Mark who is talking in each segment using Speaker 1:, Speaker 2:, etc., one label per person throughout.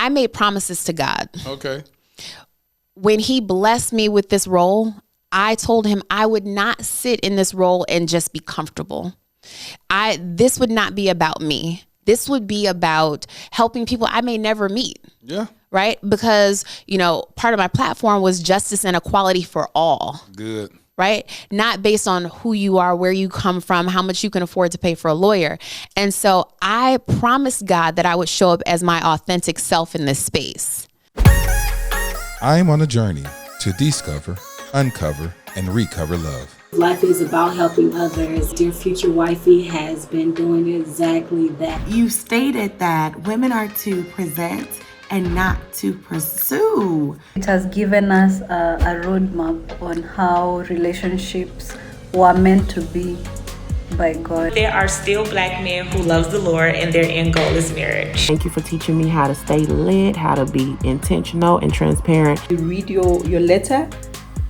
Speaker 1: I made promises to God.
Speaker 2: Okay.
Speaker 1: When he blessed me with this role, I told him I would not sit in this role and just be comfortable. This would not be about me. This would be about helping people I may never meet.
Speaker 2: Yeah.
Speaker 1: Right? Because, part of my platform was justice and equality for all.
Speaker 2: Good.
Speaker 1: Right? Not based on who you are, where you come from, how much you can afford to pay for a lawyer. And so I promised God that I would show up as my authentic self in this space.
Speaker 2: I am on a journey to discover, uncover, and recover love.
Speaker 3: Life is about helping others. Dear Future Wifey has been doing exactly that.
Speaker 4: You stated that women are to present and not to pursue.
Speaker 5: It has given us a roadmap on how relationships were meant to be by God.
Speaker 6: There are still Black men who love the Lord and their end goal is marriage.
Speaker 7: Thank you for teaching me how to stay lit, how to be intentional and transparent.
Speaker 8: You read your letter,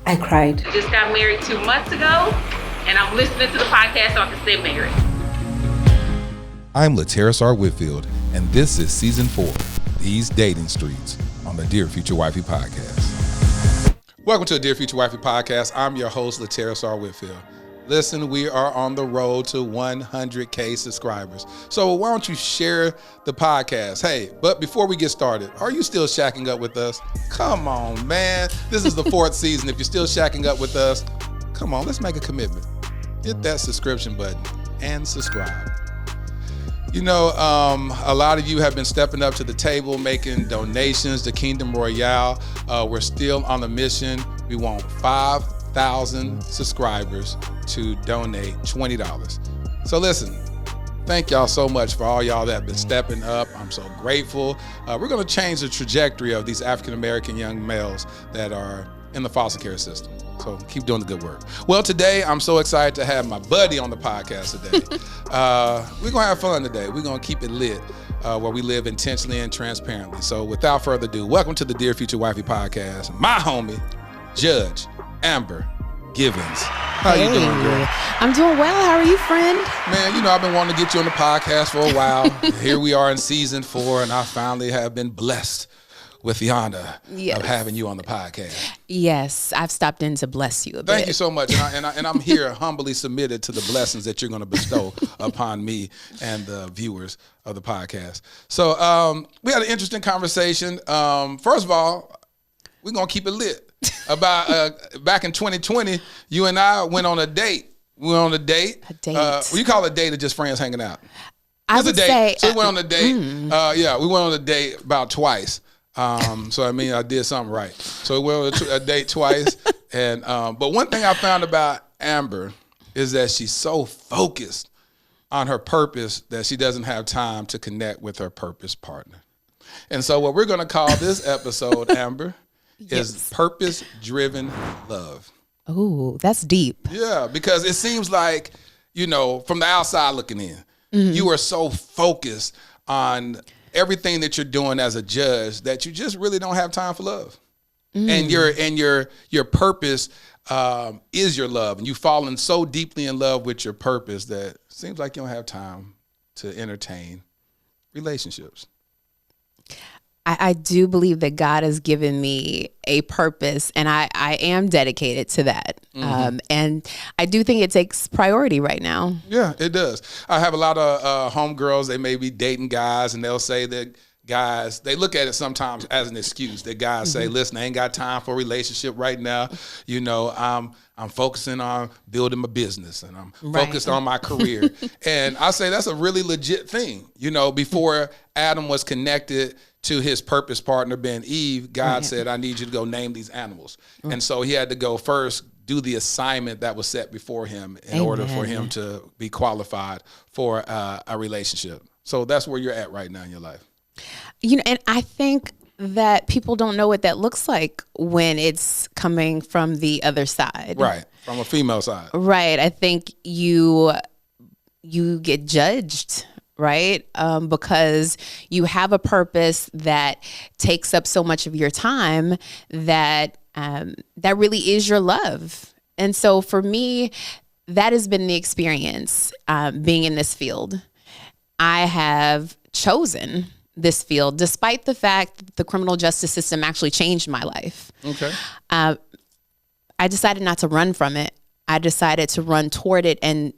Speaker 8: I cried.
Speaker 9: I just got married 2 months ago, and I'm listening to the podcast so I can stay married.
Speaker 2: I'm Laterras R. Whitfield, and this is Season 4, These Dating Streets, on the Dear Future Wifey podcast. Welcome to the Dear Future Wifey podcast. I'm your host, Laterras R. Whitfield. Listen, we are on the road to 100K subscribers. So why don't you share the podcast? Hey, but before we get started, are you still shacking up with us? Come on, man. This is the 4th season. If you're still shacking up with us, come on, let's make a commitment. Hit that subscription button and subscribe. A lot of you have been stepping up to the table, making donations to Kingdom Royale. We're still on the mission. We want 5,000 subscribers to donate $20. So listen, thank y'all so much for all y'all that have been stepping up. I'm so grateful. We're going to change the trajectory of these African-American young males that are in the foster care system. So keep doing the good work. Well, today I'm so excited to have my buddy on the podcast today. We're going to have fun today. We're going to keep it lit where we live intentionally and transparently. So without further ado, welcome to the Dear Future Wifey podcast. My homie, Judge Amber Givens. How you doing, girl?
Speaker 1: I'm doing well. How are you, friend?
Speaker 2: Man, I've been wanting to get you on the podcast for a while. Here we are in season 4, and I finally have been blessed with the honor of having you on the podcast.
Speaker 1: Yes, I've stopped in to bless you a bit.
Speaker 2: Thank you so much. And I'm here humbly submitted to the blessings that you're going to bestow upon me and the viewers of the podcast. So we had an interesting conversation. First of all, we're going to keep it lit. About back in 2020, you and I went on a date. We went on a date.
Speaker 1: A date.
Speaker 2: What you call a date or just friends hanging out?
Speaker 1: I would say.
Speaker 2: So we went on a date. We went on a date about twice. I did something right. So we went on a date twice. And but one thing I found about Amber is that she's so focused on her purpose that she doesn't have time to connect with her purpose partner. And so what we're going to call this episode, Amber, is purpose-driven love.
Speaker 1: Oh, that's deep.
Speaker 2: Yeah, because it seems like, from the outside looking in, you are so focused on everything that you're doing as a judge that you just really don't have time for love. And your purpose is your love, and you've fallen so deeply in love with your purpose that it seems like you don't have time to entertain relationships.
Speaker 1: I do believe that God has given me a purpose, and I am dedicated to that. And I do think it takes priority right now.
Speaker 2: Yeah, it does. I have a lot of homegirls, they may be dating guys, and they'll say that guys, they look at it sometimes as an excuse. That guys say, listen, I ain't got time for a relationship right now. I'm focusing on building my business, and I'm focused on my career. And I say that's a really legit thing. Before Adam was connected to his purpose partner, being Eve, God said, I need you to go name these animals. And so he had to go first do the assignment that was set before him in order for him to be qualified for a relationship. So that's where you're at right now in your life.
Speaker 1: And I think that people don't know what that looks like when it's coming from the other side.
Speaker 2: Right, from a female side.
Speaker 1: Right. I think you get judged, right? Because you have a purpose that takes up so much of your time that really is your love. And so for me, that has been the experience being in this field. I have chosen this field, despite the fact that the criminal justice system actually changed my life.
Speaker 2: Okay.
Speaker 1: I decided not to run from it. I decided to run toward it and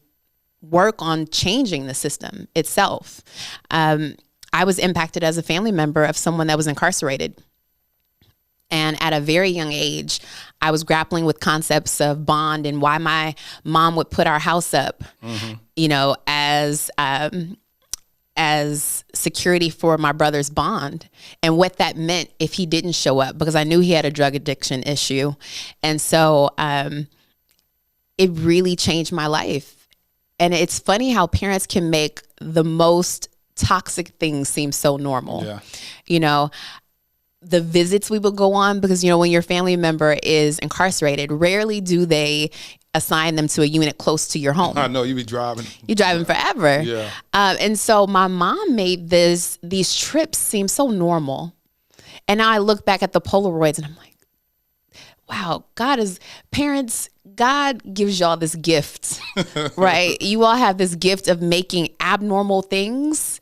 Speaker 1: work on changing the system itself. I was impacted as a family member of someone that was incarcerated. And at a very young age, I was grappling with concepts of bond and why my mom would put our house up, you know, as security for my brother's bond, and what that meant if he didn't show up, because I knew he had a drug addiction issue. And so it really changed my life. And it's funny how parents can make the most toxic things seem so normal.
Speaker 2: Yeah.
Speaker 1: You know, the visits we would go on, because, you know, when your family member is incarcerated, rarely do they assign them to a unit close to your home.
Speaker 2: I know, you be driving.
Speaker 1: You're driving forever.
Speaker 2: Yeah.
Speaker 1: And so my mom made these trips seem so normal. And now I look back at the Polaroids and I'm like, wow, God gives y'all this gift, right? You all have this gift of making abnormal things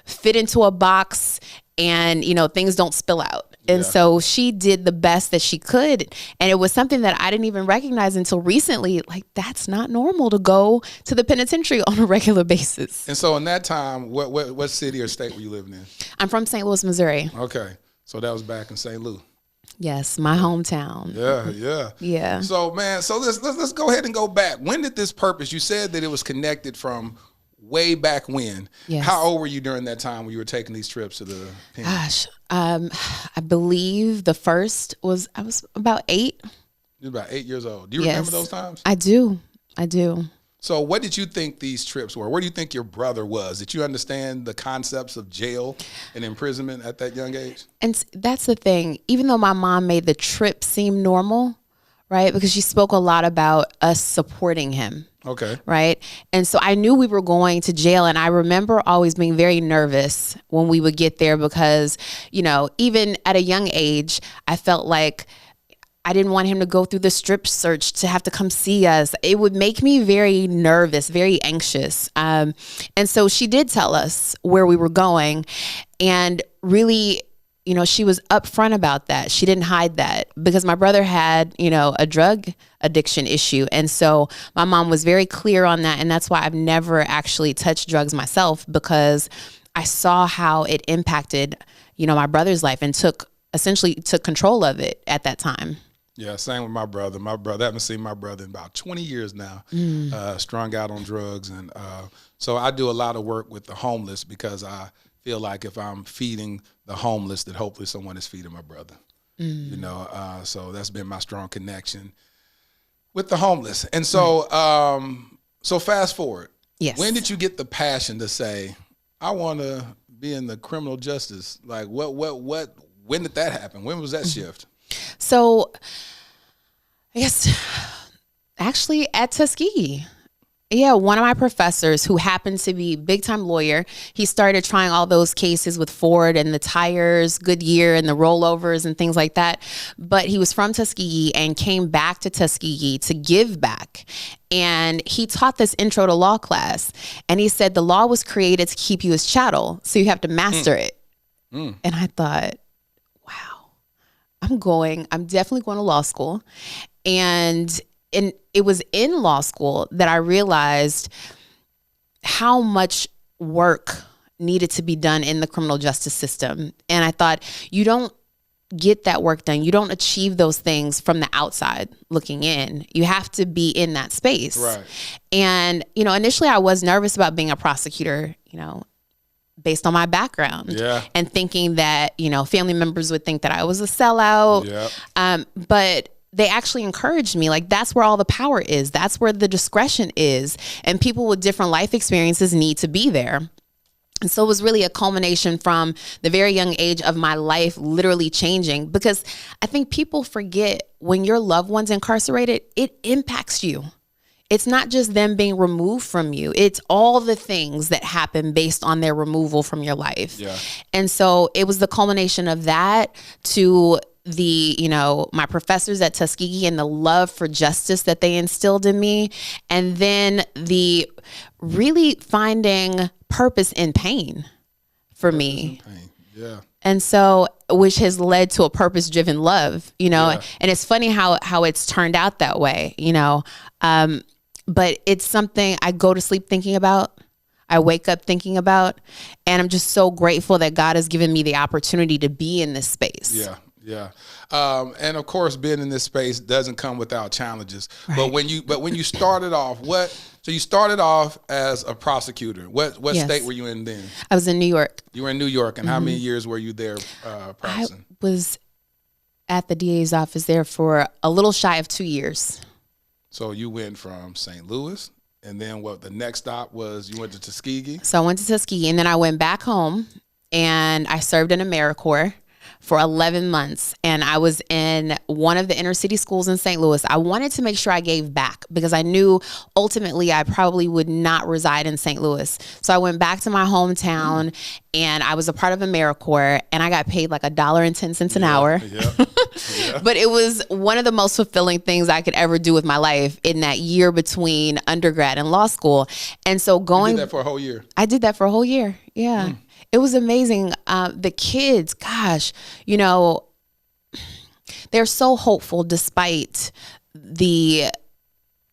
Speaker 1: fit into a box, and, you know, things don't spill out. And so she did the best that she could. And it was something that I didn't even recognize until recently. Like, that's not normal to go to the penitentiary on a regular basis.
Speaker 2: And so in that time, what city or state were you living in?
Speaker 1: I'm from St. Louis, Missouri.
Speaker 2: Okay. So that was back in St. Louis.
Speaker 1: Yes, my hometown.
Speaker 2: Yeah. So, man, let's go ahead and go back. When did this purpose, you said that it was connected from way back when.
Speaker 1: Yes.
Speaker 2: How old were you during that time when you were taking these trips to the pen?
Speaker 1: Gosh, I believe the first was, I was about 8.
Speaker 2: You were about 8 years old. Do you remember those times?
Speaker 1: I do.
Speaker 2: So what did you think these trips were? Where do you think your brother was? Did you understand the concepts of jail and imprisonment at that young age?
Speaker 1: And that's the thing. Even though my mom made the trip seem normal, right? Because she spoke a lot about us supporting him.
Speaker 2: Okay.
Speaker 1: Right. And so I knew we were going to jail. And I remember always being very nervous when we would get there because, you know, even at a young age, I felt like I didn't want him to go through the strip search to have to come see us. It would make me very nervous, very anxious. And so she did tell us where we were going, and really, you know, she was upfront about that. She didn't hide that because my brother had, you know, a drug addiction issue. And so my mom was very clear on that. And that's why I've never actually touched drugs myself, because I saw how it impacted, you know, my brother's life and essentially took control of it at that time.
Speaker 2: Yeah, same with my brother. I haven't seen my brother in about 20 years now, strung out on drugs. And so I do a lot of work with the homeless because I feel like if I'm feeding the homeless, that hopefully someone is feeding my brother. You know, so that's been my strong connection with the homeless. And so, so fast forward.
Speaker 1: Yes.
Speaker 2: When did you get the passion to say, I want to be in the criminal justice? Like, when did that happen? When was that shift?
Speaker 1: So, I guess actually at Tuskegee. Yeah, one of my professors who happened to be big time lawyer, he started trying all those cases with Ford and the tires, Goodyear and the rollovers and things like that. But he was from Tuskegee and came back to Tuskegee to give back. And he taught this intro to law class. And he said the law was created to keep you as chattel, so you have to master it. And I thought, wow, I'm definitely going to law school. And it was in law school that I realized how much work needed to be done in the criminal justice system. And I thought, you don't get that work done. You don't achieve those things from the outside looking in. You have to be in that space.
Speaker 2: Right.
Speaker 1: And, you know, initially I was nervous about being a prosecutor, you know, based on my background.
Speaker 2: Yeah.
Speaker 1: And thinking that, you know, family members would think that I was a sellout.
Speaker 2: Yep.
Speaker 1: But they actually encouraged me. Like, that's where all the power is. That's where the discretion is. And people with different life experiences need to be there. And so it was really a culmination from the very young age of my life literally changing, because I think people forget when your loved one's incarcerated, it impacts you. It's not just them being removed from you. It's all the things that happen based on their removal from your life.
Speaker 2: Yeah.
Speaker 1: And so it was the culmination of that to the, you know, my professors at Tuskegee and the love for justice that they instilled in me. And then the really finding purpose in pain for me.
Speaker 2: Yeah.
Speaker 1: And so, which has led to a purpose-driven love, you know,
Speaker 2: Yeah.
Speaker 1: and it's funny how it's turned out that way, you know, but it's something I go to sleep thinking about. I wake up thinking about, and I'm just so grateful that God has given me the opportunity to be in this space.
Speaker 2: Yeah. Yeah. And of course, being in this space doesn't come without challenges.
Speaker 1: Right.
Speaker 2: But when you started off, so you started off as a prosecutor. What
Speaker 1: Yes.
Speaker 2: state were you in then?
Speaker 1: I was in New York.
Speaker 2: You were in New York. And how many years were you there practicing?
Speaker 1: I was at the DA's office there for a little shy of 2 years.
Speaker 2: So you went from St. Louis, and then the next stop was you went to Tuskegee?
Speaker 1: So I went to Tuskegee, and then I went back home, and I served in AmeriCorps for 11 months. And I was in one of the inner city schools in St. Louis. I wanted to make sure I gave back because I knew ultimately I probably would not reside in St. Louis. So I went back to my hometown and I was a part of AmeriCorps, and I got paid like $1.10 an hour.
Speaker 2: Yeah. Yeah.
Speaker 1: But it was one of the most fulfilling things I could ever do with my life in that year between undergrad and law school. And so
Speaker 2: You did that for a whole year?
Speaker 1: I did that for a whole year. Yeah. It was amazing. The kids, gosh, you know, they're so hopeful despite the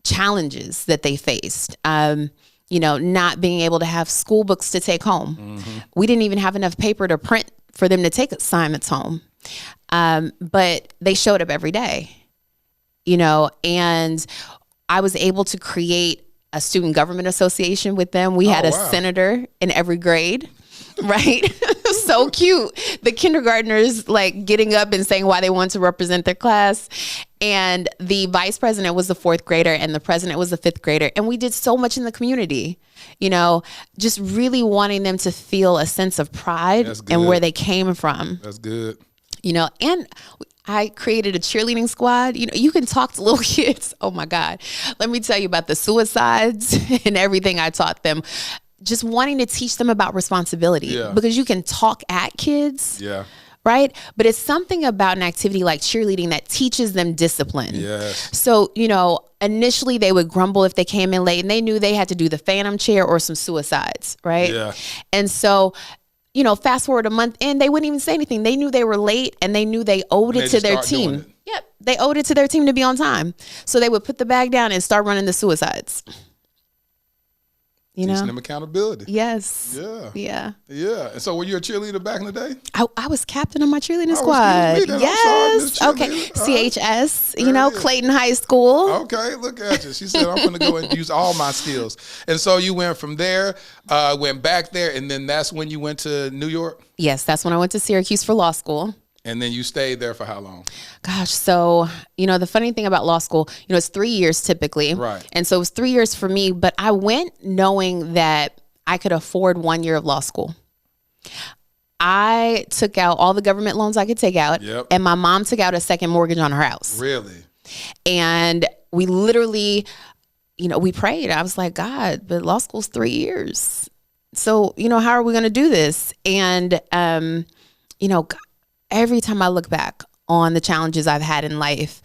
Speaker 1: challenges that they faced. You know, not being able to have school books to take home. We didn't even have enough paper to print for them to take assignments home. But they showed up every day, you know, and I was able to create a student government association with them. We had a senator in every grade. Right? So cute. The kindergartners like getting up and saying why they want to represent their class. And the vice president was the 4th grader and the president was the 5th grader. And we did so much in the community, you know, just really wanting them to feel a sense of pride and where they came from.
Speaker 2: That's good.
Speaker 1: You know, and I created a cheerleading squad. You know, you can talk to little kids. Oh my God. Let me tell you about the suicides and everything I taught them. Just wanting to teach them about responsibility because you can talk at kids.
Speaker 2: Yeah.
Speaker 1: Right. But it's something about an activity like cheerleading that teaches them discipline.
Speaker 2: Yes.
Speaker 1: So, you know, initially they would grumble if they came in late and they knew they had to do the phantom chair or some suicides. Right.
Speaker 2: Yeah.
Speaker 1: And so, you know, fast forward a month in, they wouldn't even say anything. They knew they were late and they knew they owed it to their team. Yep. They owed it to their team to be on time. So they would put the bag down and start running the suicides. You
Speaker 2: Teaching
Speaker 1: know?
Speaker 2: them accountability.
Speaker 1: Yes.
Speaker 2: Yeah.
Speaker 1: Yeah.
Speaker 2: Yeah. And so were you a cheerleader back in the day?
Speaker 1: I was captain of my cheerleading squad.
Speaker 2: Excuse me,
Speaker 1: Yes.
Speaker 2: I'm sorry,
Speaker 1: Okay.
Speaker 2: Miss
Speaker 1: CHS,
Speaker 2: There
Speaker 1: you know,
Speaker 2: it is.
Speaker 1: Clayton High School.
Speaker 2: Okay, look at you. She said, I'm going to go and use all my skills. And so you went from there, went back there, and then that's when you went to New York?
Speaker 1: Yes, that's when I went to Syracuse for law school.
Speaker 2: And then you stayed there for how long?
Speaker 1: Gosh, so, you know, the funny thing about law school, you know, it's 3 years typically.
Speaker 2: Right.
Speaker 1: And so it was 3 years for me, but I went knowing that I could afford 1 year of law school. I took out all the government loans I could take out.
Speaker 2: Yep.
Speaker 1: And my mom took out a second mortgage on her house.
Speaker 2: Really?
Speaker 1: And we literally, you know, we prayed. I was like, God, but law school's 3 years. So, you know, how are we going to do this? And, you know, every time I look back on the challenges I've had in life,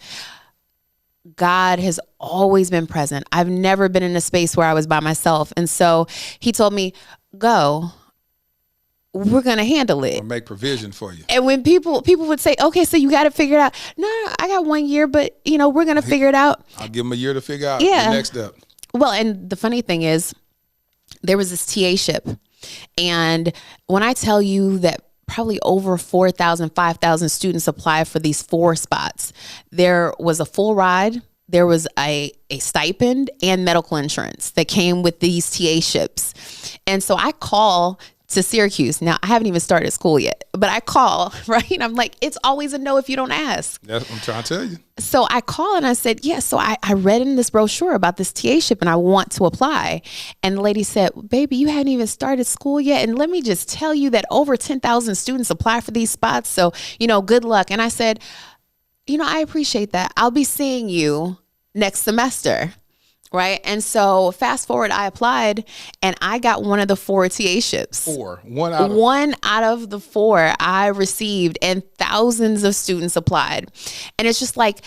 Speaker 1: God has always been present. I've never been in a space where I was by myself. And so he told me, go, we're going to handle it.
Speaker 2: Or make provision for you.
Speaker 1: And when people would say, okay, so you got to figure it out. No, I got 1 year, but you know, we're going to figure it out.
Speaker 2: I'll give them a year to figure out
Speaker 1: Yeah.
Speaker 2: the next step.
Speaker 1: Well, and the funny thing is there was this TA ship. And when I tell you that probably over 4,000, 5,000 students apply for these 4 spots, there was a full ride, there was a stipend and medical insurance that came with these TA ships. And so I call to Syracuse. Now, I haven't even started school yet, but I call, right? And I'm like, it's always a no if you don't ask.
Speaker 2: That's what I'm trying to tell you.
Speaker 1: So I call and I said, yes. So I read in this brochure about this TA ship and I want to apply. And the lady said, baby, you hadn't even started school yet. And let me just tell you that over 10,000 students apply for these spots. So, you know, good luck. And I said, you know, I appreciate that. I'll be seeing you next semester. Right. And so fast forward, I applied and I got one of the 4 TA ships.
Speaker 2: 4.
Speaker 1: One out of the 4 I received, and thousands of students applied. And it's just like,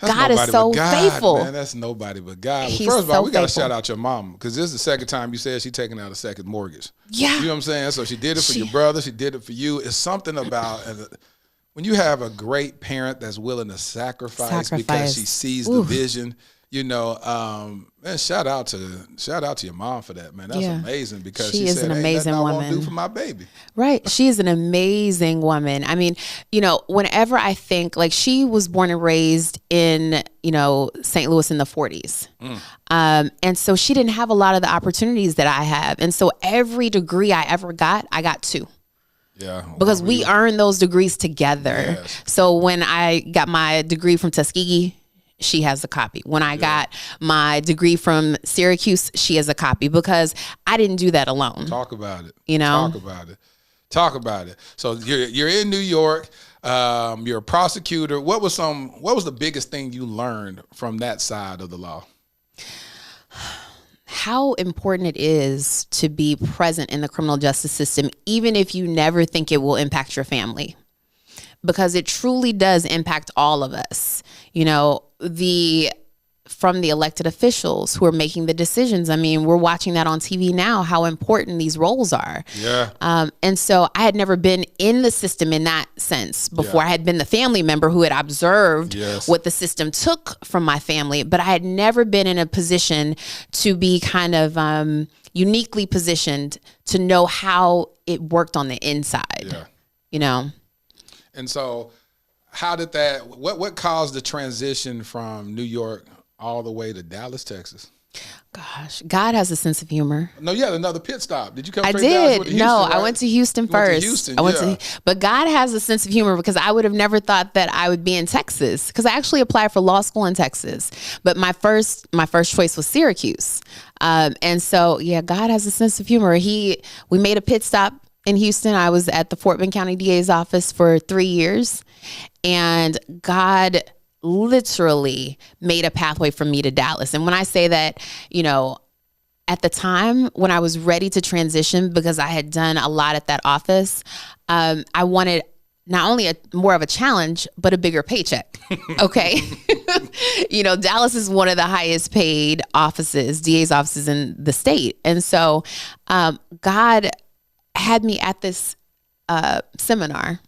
Speaker 1: God is so faithful.
Speaker 2: Man, that's nobody but God.
Speaker 1: He's
Speaker 2: First of all,
Speaker 1: so
Speaker 2: we got to
Speaker 1: faithful.
Speaker 2: shout out your mom, because this is the second time you said she's taking out a second mortgage.
Speaker 1: Yeah.
Speaker 2: You know what I'm saying? So she did it for your brother. She did it for you. It's something about when you have a great parent that's willing to sacrifice. Because she sees the vision. You know, man, shout out to your mom for that, man. That's amazing, because she
Speaker 1: is
Speaker 2: said,
Speaker 1: an amazing
Speaker 2: ain't nothing I
Speaker 1: woman.
Speaker 2: won't do for my baby.
Speaker 1: Right. She is an amazing woman. I mean, you know, whenever I think, like, she was born and raised in, you know, St. Louis in the 40s. And so she didn't have a lot of the opportunities that I have. And so every degree I ever got, I got 2.
Speaker 2: Yeah.
Speaker 1: Because we earned those degrees together.
Speaker 2: Yes.
Speaker 1: So when I got my degree from Tuskegee, she has a copy. When I got my degree from Syracuse, she has a copy, because I didn't do that alone.
Speaker 2: Talk about it.
Speaker 1: You know?
Speaker 2: Talk about it. So you're in New York. You're a prosecutor. What was the biggest thing you learned from that side of the law?
Speaker 1: How important it is to be present in the criminal justice system, even if you never think it will impact your family. Because it truly does impact all of us. You know, from the elected officials who are making the decisions. I mean, we're watching that on TV now, how important these roles are.
Speaker 2: Yeah.
Speaker 1: And so I had never been in the system in that sense before. I had been the family member who had observed what the system took from my family, but I had never been in a position to be kind of uniquely positioned to know how it worked on the inside.
Speaker 2: Yeah.
Speaker 1: You know?
Speaker 2: And so how did what caused the transition from New York all the way to Dallas, Texas?
Speaker 1: Gosh, God has a sense of humor.
Speaker 2: No, you had another pit stop. Did you come
Speaker 1: I
Speaker 2: straight to Dallas?
Speaker 1: did.
Speaker 2: Houston,
Speaker 1: No,
Speaker 2: right?
Speaker 1: I went to Houston first. But God has a sense of humor, because I would have never thought that I would be in Texas, because I actually applied for law school in Texas. But my first choice was Syracuse. And so, God has a sense of humor. We made a pit stop in Houston. I was at the Fort Bend County DA's office for 3 years, and God literally made a pathway for me to Dallas. And when I say that, you know, at the time when I was ready to transition, because I had done a lot at that office, I wanted not only more of a challenge, but a bigger paycheck. Okay. You know, Dallas is one of the highest paid offices, DA's offices in the state. And so God had me at this seminar,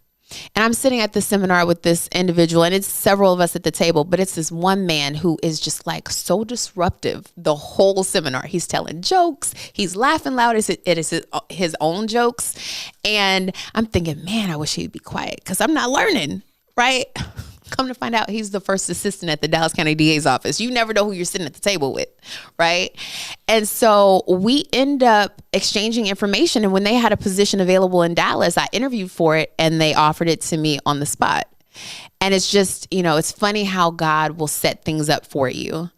Speaker 1: and I'm sitting at the seminar with this individual, and it's several of us at the table, but it's this one man who is just like so disruptive the whole seminar. He's telling jokes. He's laughing loud at his own jokes. And I'm thinking, man, I wish he'd be quiet, because I'm not learning, right? Come to find out, he's the first assistant at the Dallas County DA's office. You never know who you're sitting at the table with, right? And so we end up exchanging information. And when they had a position available in Dallas, I interviewed for it, and they offered it to me on the spot. And it's just, you know, it's funny how God will set things up for you,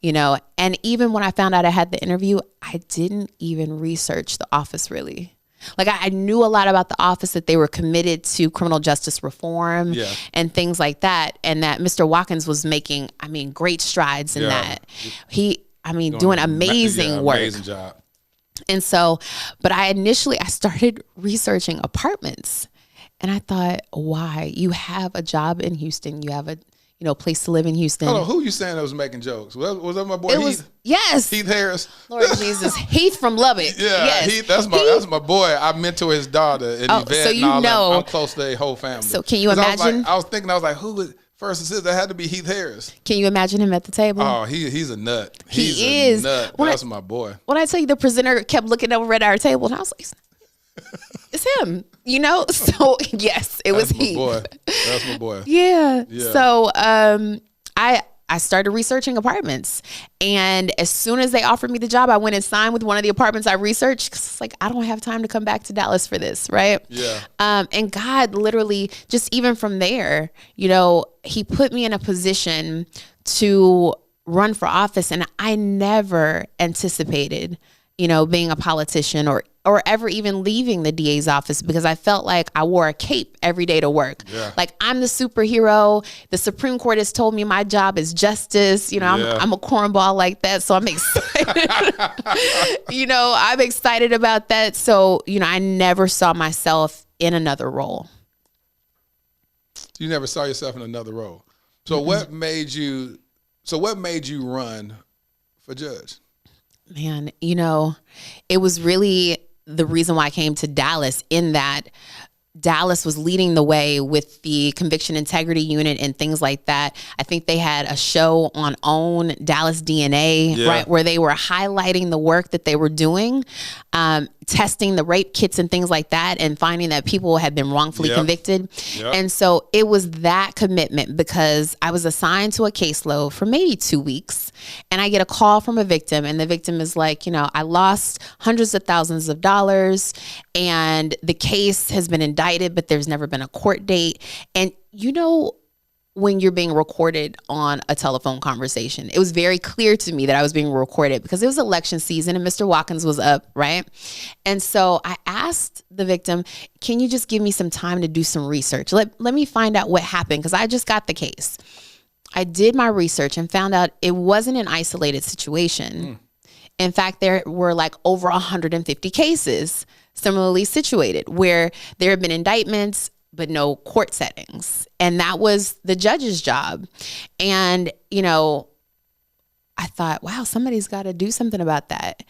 Speaker 1: you know. And even when I found out I had the interview, I didn't even research the office really. Like I knew a lot about the office, that they were committed to criminal justice reform and things like that. And that Mr. Watkins was making, I mean, great strides in that. Doing amazing work.
Speaker 2: Amazing job.
Speaker 1: And so, but I started researching apartments, and I thought, why? You have a job in Houston. You have a, you know, place to live in Houston.
Speaker 2: Hold on, who you saying that was making jokes? Was that my boy Heath?
Speaker 1: Yes.
Speaker 2: Heath Harris.
Speaker 1: Lord Jesus. Heath from Lubbock.
Speaker 2: Yeah,
Speaker 1: yes.
Speaker 2: Heath, that's my boy. I mentor his daughter and Yvette,
Speaker 1: so
Speaker 2: and all
Speaker 1: know.
Speaker 2: that. I'm close to their whole family.
Speaker 1: So can you imagine?
Speaker 2: I was thinking, who would first assist? That had to be Heath Harris.
Speaker 1: Can you imagine him at the table?
Speaker 2: Oh, he's a nut.
Speaker 1: He is.
Speaker 2: A nut. That's my boy.
Speaker 1: When I tell you, the presenter kept looking over at our table, and I was like, it's him, you know? So yes, it was Heath.
Speaker 2: That's my boy.
Speaker 1: Yeah. So I started researching apartments, and as soon as they offered me the job, I went and signed with one of the apartments I researched, because it's like, I don't have time to come back to Dallas for this, right?
Speaker 2: Yeah.
Speaker 1: And God literally, just even from there, you know, he put me in a position to run for office, and I never anticipated, you know, being a politician or ever even leaving the DA's office, because I felt like I wore a cape every day to work. Yeah. Like, I'm the superhero. The Supreme Court has told me my job is justice. You know, I'm a cornball like that. So I'm excited. You know, I'm excited about that. So, you know, I never saw myself in another role.
Speaker 2: You never saw yourself in another role. So what made you run for judge?
Speaker 1: Man, it was really the reason why I came to Dallas, in that Dallas was leading the way with the conviction integrity unit and things like that. I think they had a show on OWN, Dallas DNA, right, where they were highlighting the work that they were doing, testing the rape kits and things like that, and finding that people had been wrongfully convicted. And so it was that commitment, because I was assigned to a caseload for maybe 2 weeks, and I get a call from a victim, and the victim is like, I lost hundreds of thousands of dollars, and the case has been indicted, but there's never been a court date. And when you're being recorded on a telephone conversation, it was very clear to me that I was being recorded because it was election season and Mr. Watkins was up, right? And so I asked the victim, can you just give me some time to do some research? Let me find out what happened, because I just got the case. I did my research and found out it wasn't an isolated situation. In fact, there were like over 150 cases similarly situated where there have been indictments but no court settings. And that was the judge's job. And, I thought, wow, somebody's got to do something about that.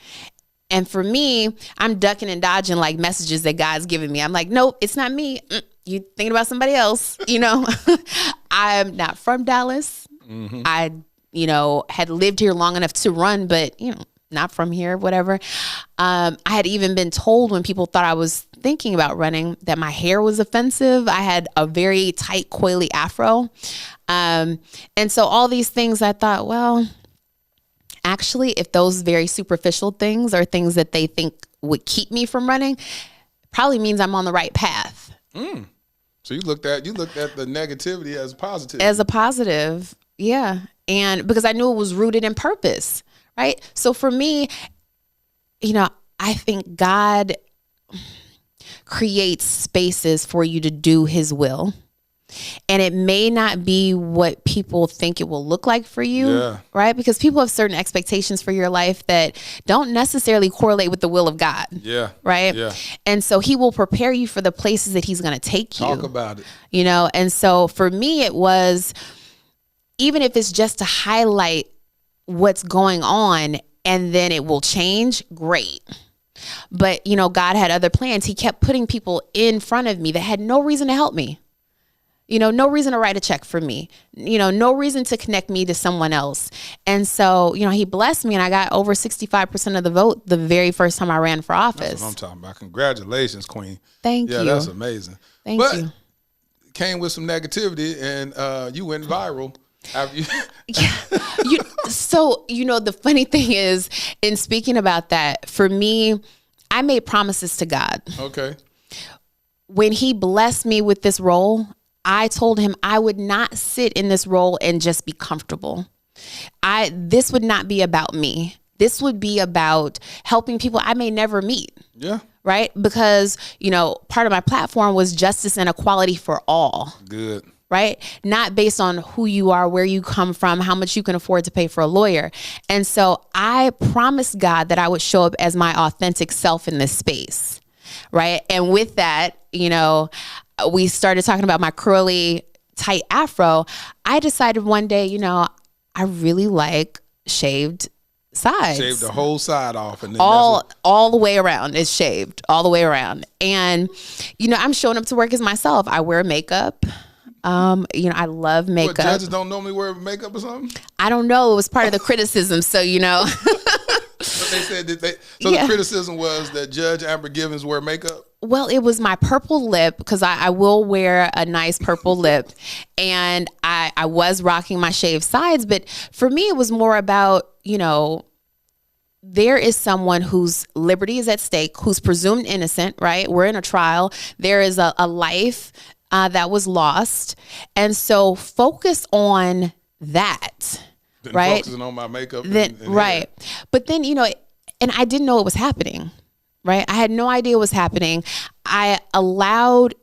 Speaker 1: And for me, I'm ducking and dodging like messages that God's giving me. I'm like, nope, it's not me. You thinking about somebody else, I'm not from Dallas. I, had lived here long enough to run, but, not from here, whatever. I had even been told when people thought I was thinking about running that my hair was offensive. I had a very tight, coily afro. And so all these things, I thought, well, actually, if those very superficial things are things that they think would keep me from running, probably means I'm on the right path.
Speaker 2: So you looked at the negativity as positive.
Speaker 1: As a positive, yeah. And because I knew it was rooted in purpose. Right. So for me, I think God creates spaces for you to do his will. And it may not be what people think it will look like for you. Right. Because people have certain expectations for your life that don't necessarily correlate with the will of God. Right. And so he will prepare you for the places that he's going to take you.
Speaker 2: Talk about it.
Speaker 1: And so for me, it was, even if it's just to highlight what's going on and then it will change, great. But, God had other plans. He kept putting people in front of me that had no reason to help me. No reason to write a check for me, no reason to connect me to someone else. And so, he blessed me and I got over 65% of the vote the very first time I ran for office.
Speaker 2: That's what I'm talking about. Congratulations, Queen.
Speaker 1: Thank you.
Speaker 2: Yeah, that's amazing.
Speaker 1: Thank you.
Speaker 2: Came with some negativity and you went viral.
Speaker 1: So, the funny thing is, in speaking about that, for me, I made promises to God.
Speaker 2: Okay.
Speaker 1: When he blessed me with this role, I told him I would not sit in this role and just be comfortable. This would not be about me. This would be about helping people I may never meet.
Speaker 2: Yeah.
Speaker 1: Right? Because, part of my platform was justice and equality for all.
Speaker 2: Good.
Speaker 1: Right? Not based on who you are, where you come from, how much you can afford to pay for a lawyer. And so I promised God that I would show up as my authentic self in this space. Right? And with that, we started talking about my curly, tight afro. I decided one day, I really like shaved sides.
Speaker 2: Shaved the whole side off. And then
Speaker 1: all the way around. It's shaved all the way around. And, I'm showing up to work as myself. I wear makeup. I love makeup.
Speaker 2: What, judges don't normally wear makeup or something?
Speaker 1: I don't know. It was part of the criticism. So,
Speaker 2: But they said the criticism was that Judge Amber Givens wear makeup?
Speaker 1: Well, it was my purple lip, because I will wear a nice purple lip. And I was rocking my shaved sides. But for me, it was more about, there is someone whose liberty is at stake, who's presumed innocent, right? We're in a trial. There is a life that was lost. And so focus on that.
Speaker 2: Then
Speaker 1: right?
Speaker 2: Focusing on my makeup.
Speaker 1: And right. Hair. But then, and I didn't know it was happening. Right. I had no idea what was happening. I allowed,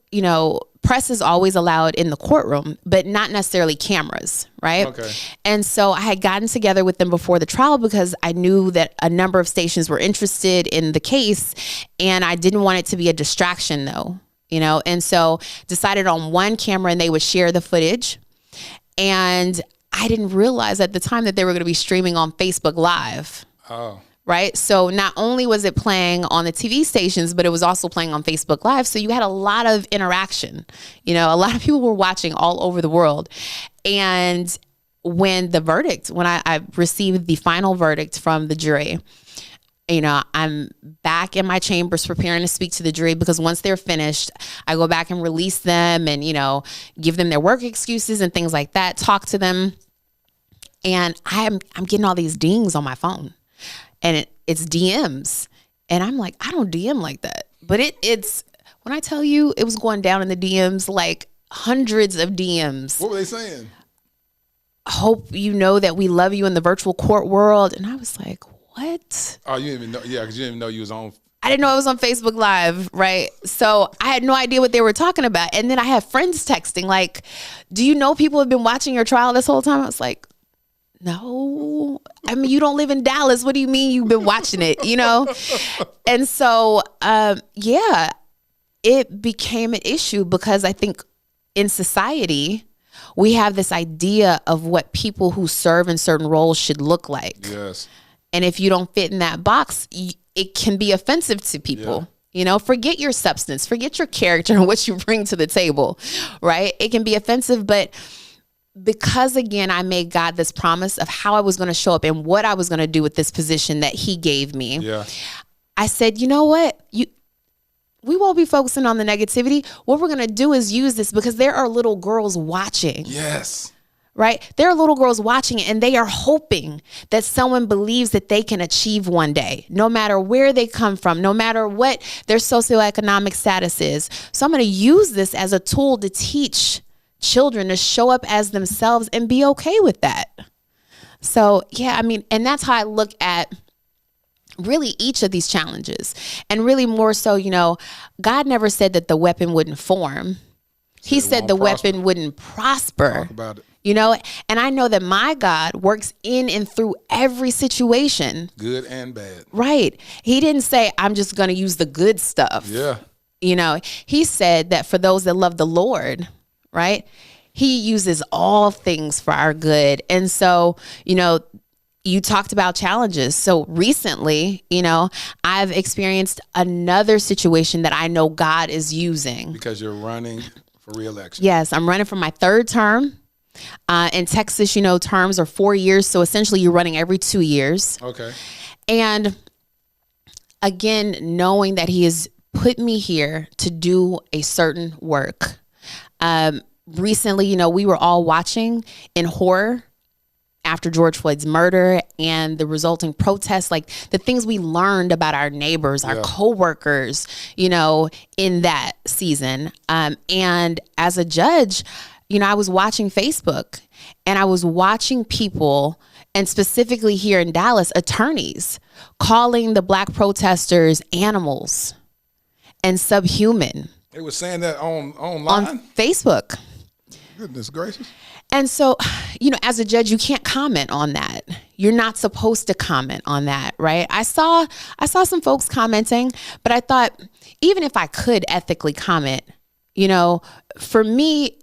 Speaker 1: press is always allowed in the courtroom, but not necessarily cameras. Right.
Speaker 2: Okay.
Speaker 1: And so I had gotten together with them before the trial because I knew that a number of stations were interested in the case, and I didn't want it to be a distraction though, and so decided on one camera and they would share the footage. And I didn't realize at the time that they were going to be streaming on Facebook Live.
Speaker 2: Oh.
Speaker 1: Right. So not only was it playing on the TV stations, but it was also playing on Facebook Live. So you had a lot of interaction. You know, a lot of people were watching all over the world. And when I received the final verdict from the jury, you know, I'm back in my chambers preparing to speak to the jury, because once they're finished, I go back and release them and, you know, give them their work excuses and things like that, talk to them. And I'm getting all these dings on my phone. And it's DMs. And I'm like, I don't DM like that. But it's, when I tell you, it was going down in the DMs, like hundreds of DMs.
Speaker 2: What were they saying?
Speaker 1: Hope you know that we love you in the virtual court world. And I was like, what?
Speaker 2: Oh, you didn't even know. Yeah, because you didn't even know you was on.
Speaker 1: I didn't know it was on Facebook Live, right? So I had no idea what they were talking about. And then I had friends texting like, do you know people have been watching your trial this whole time? I was like, no, I mean, you don't live in Dallas. What do you mean you've been watching it, you know? And so, yeah, it became an issue because I think in society, we have this idea of what people who serve in certain roles should look like.
Speaker 2: Yes.
Speaker 1: And if you don't fit in that box, it can be offensive to people. Yeah. You know, forget your substance, forget your character and what you bring to the table, right? It can be offensive, but because again, I made God this promise of how I was going to show up and what I was going to do with this position that he gave me.
Speaker 2: Yeah.
Speaker 1: I said, you know what? We won't be focusing on the negativity. What we're going to do is use this because there are little girls watching.
Speaker 2: Yes.
Speaker 1: Right? There are little girls watching it and they are hoping that someone believes that they can achieve one day, no matter where they come from, no matter what their socioeconomic status is. So I'm going to use this as a tool to teach children to show up as themselves and be okay with that. So, yeah, I mean, and that's how I look at really each of these challenges. And really more so, you know, God never said that the weapon wouldn't form. He said the weapon wouldn't prosper.
Speaker 2: Talk about it.
Speaker 1: You know, and I know that my God works in and through every situation.
Speaker 2: Good and bad.
Speaker 1: Right. He didn't say, I'm just going to use the good stuff.
Speaker 2: Yeah.
Speaker 1: You know, he said that for those that love the Lord, right, he uses all things for our good. And so, you know, you talked about challenges. So recently, you know, I've experienced another situation that I know God is using.
Speaker 2: Because you're running for re-election.
Speaker 1: Yes, I'm running for my third term. In Texas, you know, terms are 4 years. So essentially you're running every 2 years.
Speaker 2: Okay.
Speaker 1: And again, knowing that he has put me here to do a certain work. Recently, you know, we were all watching in horror after George Floyd's murder and the resulting protests, like the things we learned about our neighbors, our coworkers, you know, in that season. And as a judge, you know, I was watching Facebook and I was watching people, and specifically here in Dallas, attorneys calling the Black protesters animals and subhuman.
Speaker 2: They were saying that online?
Speaker 1: On Facebook.
Speaker 2: Goodness gracious.
Speaker 1: And so, you know, as a judge, you can't comment on that. You're not supposed to comment on that, right? I saw some folks commenting, but I thought even if I could ethically comment, you know, for me,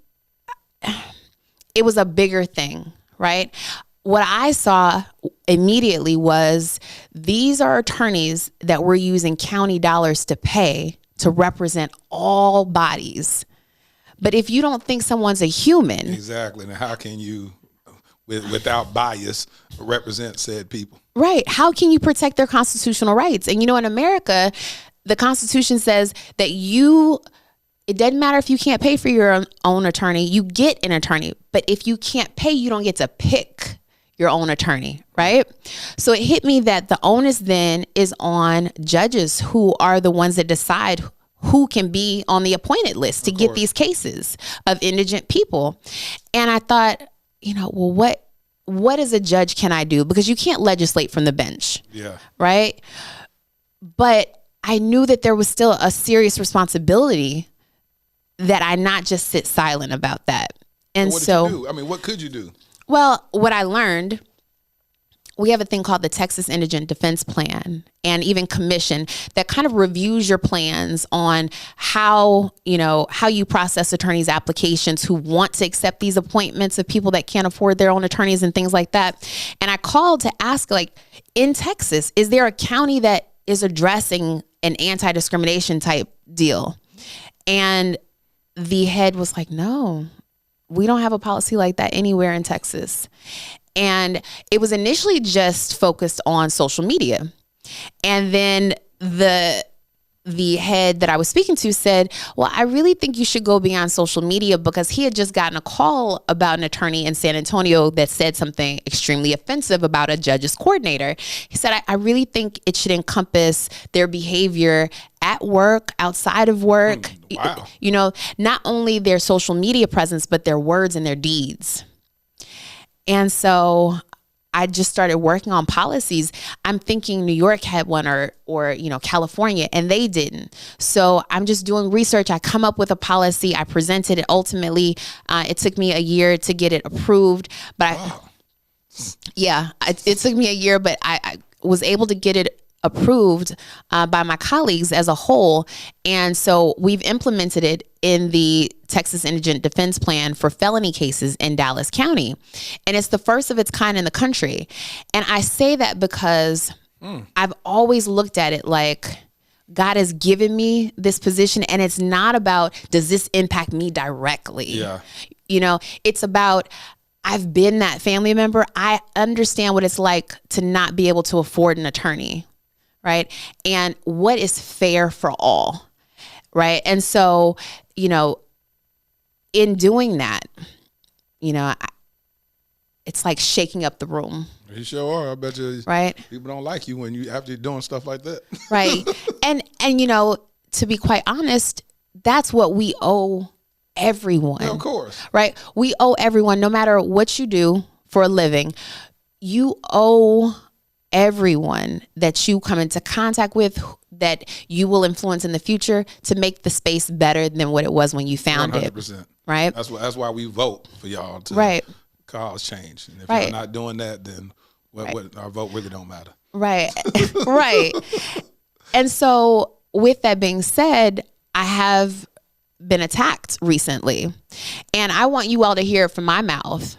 Speaker 1: it was a bigger thing, right? What I saw immediately was these are attorneys that we're using county dollars to pay to represent all bodies. But if you don't think someone's a human.
Speaker 2: Exactly. Now, how can you, without bias, represent said people?
Speaker 1: Right. How can you protect their constitutional rights? And, you know, in America, the Constitution says that it doesn't matter if you can't pay for your own attorney, you get an attorney. But if you can't pay, you don't get to pick your own attorney, right? So it hit me that the onus then is on judges who are the ones that decide who can be on the appointed list to get these cases of indigent people. And I thought, you know, well, what as a judge can I do? Because you can't legislate from the bench, right? But I knew that there was still a serious responsibility that I not just sit silent about that. And
Speaker 2: what did you do? I mean, what could you do?
Speaker 1: Well, what I learned we have a thing called the Texas Indigent Defense Plan and even commission that kind of reviews your plans on how you process attorneys' applications who want to accept these appointments of people that can't afford their own attorneys and things like that. And I called to ask, like, in Texas, is there a county that is addressing an anti-discrimination type deal? And the head was like, no, we don't have a policy like that anywhere in Texas. And it was initially just focused on social media. And then the head that I was speaking to said, well, I really think you should go beyond social media, because he had just gotten a call about an attorney in San Antonio that said something extremely offensive about a judge's coordinator. He said, I really think it should encompass their behavior at work, outside of work,
Speaker 2: Wow.
Speaker 1: Not only their social media presence, but their words and their deeds. And so I just started working on policies. I'm thinking New York had one or California, and they didn't. So I'm just doing research. I come up with a policy. I presented it. Ultimately, it took me a year to get it approved. But it took me a year, but I was able to get it approved by my colleagues as a whole. And so we've implemented it in the Texas Indigent Defense Plan for felony cases in Dallas County. And it's the first of its kind in the country. And I say that because I've always looked at it like God has given me this position, and it's not about, does this impact me directly?
Speaker 2: Yeah.
Speaker 1: It's about, I've been that family member. I understand what it's like to not be able to afford an attorney. Right. And what is fair for all. Right. And so, in doing that, it's like shaking up the room.
Speaker 2: You sure are. I bet you.
Speaker 1: Right.
Speaker 2: People don't like you after you're doing stuff like that.
Speaker 1: Right. And to be quite honest, that's what we owe everyone.
Speaker 2: Yeah, of course.
Speaker 1: Right. We owe everyone, no matter what you do for a living. You owe everyone that you come into contact with, that you will influence in the future, to make the space better than what it was when you found
Speaker 2: 100%.
Speaker 1: it. Right.
Speaker 2: That's why we vote for y'all to cause change. And if you're not doing that, then what our vote really don't matter.
Speaker 1: Right. Right. And so with that being said, I have been attacked recently, and I want you all to hear it from my mouth,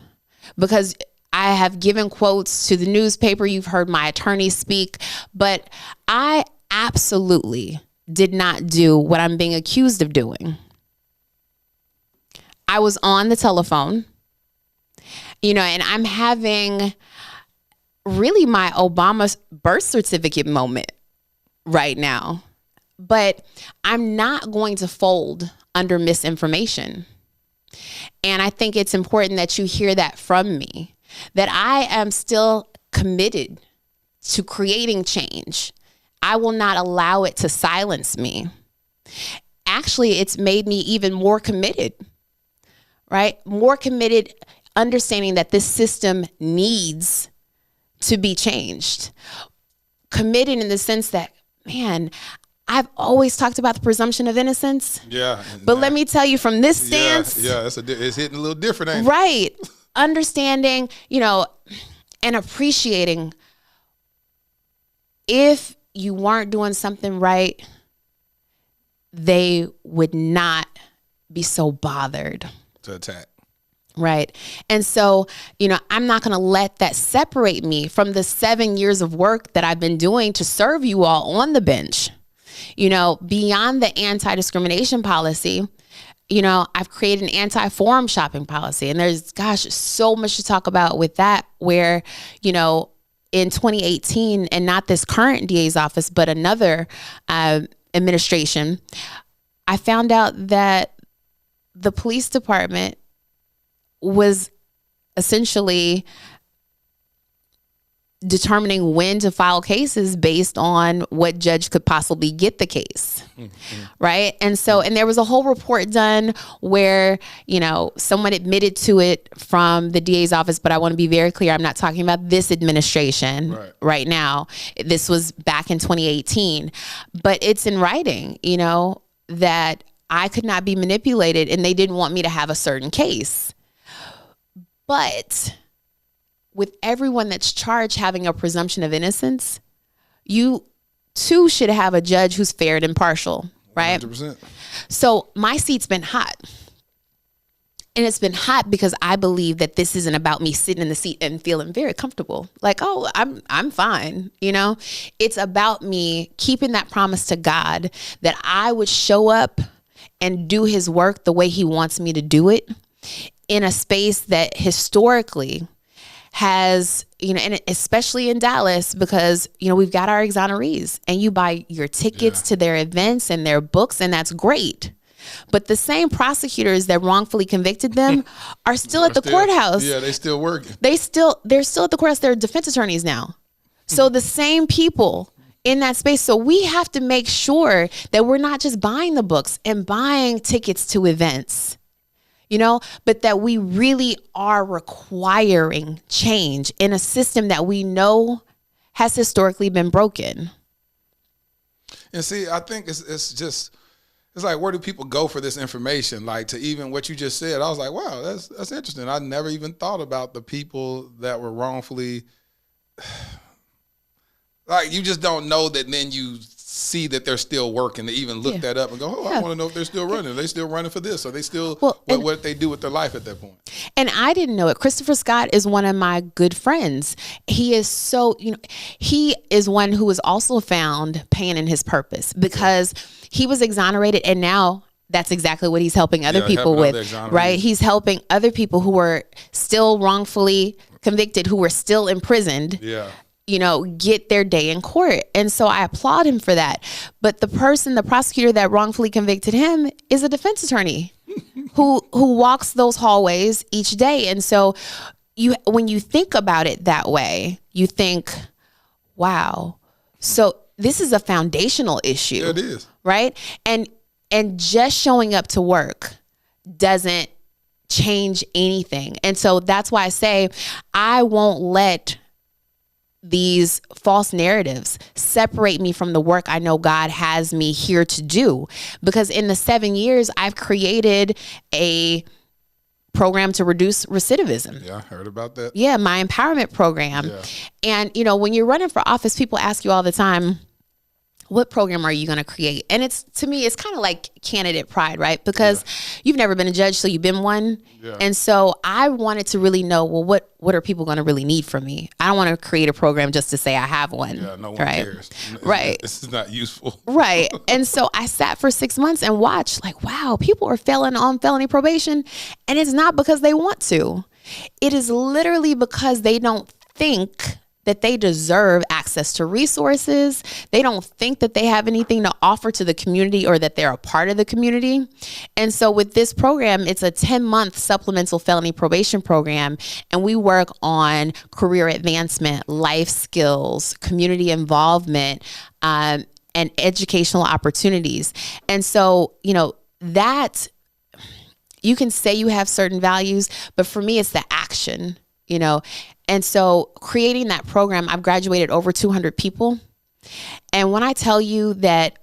Speaker 1: because I have given quotes to the newspaper. You've heard my attorney speak, but I absolutely did not do what I'm being accused of doing. I was on the telephone, and I'm having really my Obama birth certificate moment right now, but I'm not going to fold under misinformation. And I think it's important that you hear that from me, that I am still committed to creating change. I will not allow it to silence me. Actually, it's made me even more committed, right? More committed, understanding that this system needs to be changed. Committed in the sense that, man, I've always talked about the presumption of innocence.
Speaker 2: Yeah.
Speaker 1: But let me tell you, from this stance.
Speaker 2: Yeah, it's hitting a little different, ain't it?
Speaker 1: Right. Understanding, and appreciating, if you weren't doing something right, they would not be so bothered
Speaker 2: to attack.
Speaker 1: Right. And so, I'm not going to let that separate me from the 7 years of work that I've been doing to serve you all on the bench. Beyond the anti-discrimination policy, I've created an anti-forum shopping policy, and there's, so much to talk about with that, where, in 2018, and not this current DA's office, but another administration, I found out that the police department was essentially determining when to file cases based on what judge could possibly get the case. Right. And so, and there was a whole report done where, someone admitted to it from the DA's office, but I want to be very clear. I'm not talking about this administration right now. This was back in 2018, but it's in writing, that I could not be manipulated, and they didn't want me to have a certain case. But with everyone that's charged having a presumption of innocence, you too should have a judge who's fair and impartial, right?
Speaker 2: 100%.
Speaker 1: So my seat's been hot. And it's been hot because I believe that this isn't about me sitting in the seat and feeling very comfortable. Like, oh, I'm fine. You know, it's about me keeping that promise to God that I would show up and do his work the way he wants me to do it in a space that historically has, you know, and especially in Dallas, because, you know, we've got our exonerees and you buy your tickets to their events and their books, and that's great. But the same prosecutors that wrongfully convicted them are still at the courthouse.
Speaker 2: Yeah, they still working.
Speaker 1: They're still at the courthouse. They're defense attorneys now. So the same people in that space. So we have to make sure that we're not just buying the books and buying tickets to events, you know, but that we really are requiring change in a system that we know has historically been broken.
Speaker 2: And see, I think it's just, it's like, where do people go for this information? Like, to even what you just said, I was like, wow, that's interesting. I never even thought about the people that were wrongfully, like, you just don't know that. Then you see that they're still working to even look that up and go, oh, I want to know if they're still running. Are they still running for this? Are they still, what they do with their life at that point? And
Speaker 1: I didn't know it. Christopher Scott is one of my good friends. He is so, you know, he is one who was also found paying in his purpose because he was exonerated, and now that's exactly what he's helping other people with, right? He's helping other people who were still wrongfully convicted, who were still imprisoned. Yeah. You know, get their day in court. And so I applaud him for that. But the prosecutor that wrongfully convicted him is a defense attorney who walks those hallways each day. And so when you think about it that way, you think, wow, so this is a foundational issue.
Speaker 2: Yeah, it is.
Speaker 1: Right? And just showing up to work doesn't change anything. And so that's why I say I won't let these false narratives separate me from the work I know God has me here to do. Because in the 7 years, I've created a program to reduce recidivism.
Speaker 2: Yeah, I heard about that.
Speaker 1: Yeah, my empowerment program. Yeah. And, you know, when you're running for office, people ask you all the time, what program are you going to create? And it's, to me, it's kind of like candidate pride, right? Because you've never been a judge, so you've been one. Yeah. And so I wanted to really know, well, what are people going to really need from me? I don't want to create a program just to say I have one.
Speaker 2: Yeah, no one cares.
Speaker 1: Right.
Speaker 2: This is not useful.
Speaker 1: Right. And so I sat for 6 months and watched, like, wow, people are failing on felony probation. And it's not because they want to. It is literally because they don't think that they deserve access to resources. They don't think that they have anything to offer to the community or that they're a part of the community. And so with this program, it's a 10-month supplemental felony probation program. And we work on career advancement, life skills, community involvement, and educational opportunities. And so, you know, that you can say you have certain values, but for me, it's the action, you know. And so creating that program, I've graduated over 200 people. And when I tell you that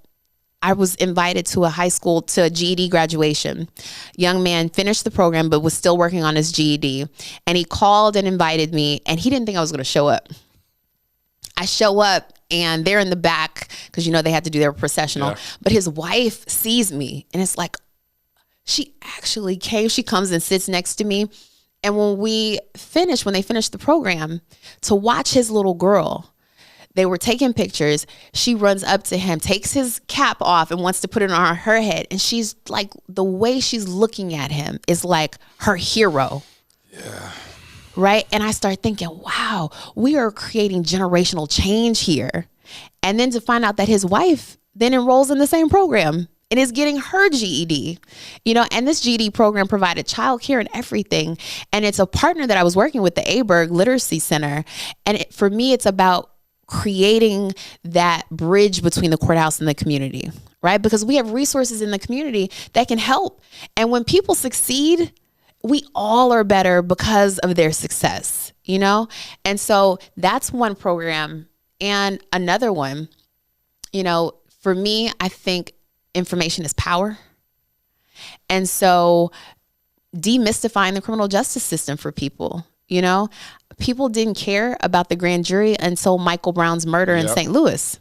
Speaker 1: I was invited to a GED graduation, young man finished the program, but was still working on his GED. And he called and invited me, and he didn't think I was going to show up. I show up and they're in the back because, you know, they had to do their processional. Yeah. But his wife sees me and it's like, she actually came. She comes and sits next to me. And when they finished the program, to watch his little girl, they were taking pictures. She runs up to him, takes his cap off and wants to put it on her head. And she's like, the way she's looking at him is like her hero. Yeah. Right. And I start thinking, wow, we are creating generational change here. And then to find out that his wife then enrolls in the same program and is getting her GED, you know, and this GED program provided childcare and everything. And it's a partner that I was working with, the Aberg Literacy Center. And for me, it's about creating that bridge between the courthouse and the community, right? Because we have resources in the community that can help. And when people succeed, we all are better because of their success, you know? And so that's one program. And another one, you know, for me, I think information is power. And so demystifying the criminal justice system for people, You know, people didn't care about the grand jury until Michael Brown's murder in St. Louis.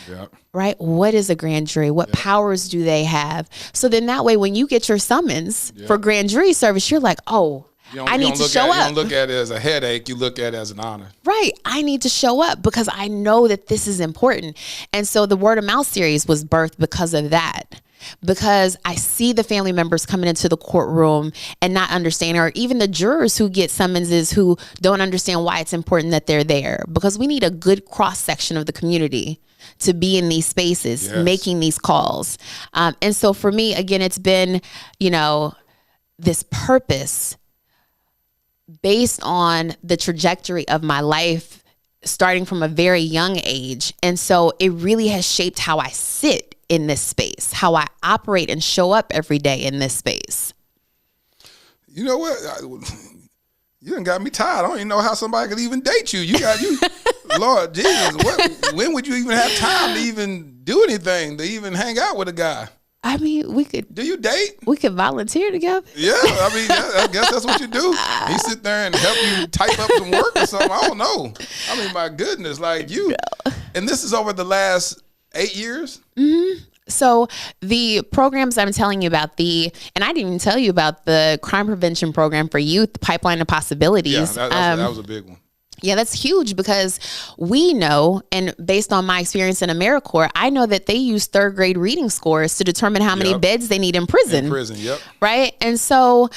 Speaker 2: Yep.
Speaker 1: Right? What is a grand jury? What powers do they have? So then that way, when you get your summons for grand jury service, you're like, oh, I need to show up.
Speaker 2: You don't look at it as a headache. You look at it as an honor.
Speaker 1: Right. I need to show up because I know that this is important. And so the Word of Mouth series was birthed because of that. Because I see the family members coming into the courtroom and not understanding, or even the jurors who get summonses who don't understand why it's important that they're there. Because we need a good cross section of the community to be in these spaces, making these calls. And so for me, again, it's been, you know, this purpose based on the trajectory of my life, starting from a very young age. And so it really has shaped how I sit in this space, how I operate and show up every day in this space.
Speaker 2: You know what? You done got me tired. I don't even know how somebody could even date you. Lord Jesus, when would you even have time to even do anything, to even hang out with a guy?
Speaker 1: I mean, we could.
Speaker 2: Do you date?
Speaker 1: We could volunteer together.
Speaker 2: Yeah, I mean, I guess that's what you do. You sit there and help you type up some work or something. I don't know. I mean, my goodness, like you. And this is over the last 8 years?
Speaker 1: Mm-hmm. So the programs I'm telling you about, and I didn't even tell you about the crime prevention program for youth, Pipeline of Possibilities.
Speaker 2: Yeah, that was a big one.
Speaker 1: Yeah, that's huge because we know, and based on my experience in AmeriCorps, I know that they use third grade reading scores to determine how many beds they need in prison.
Speaker 2: In prison, yep.
Speaker 1: Right? And so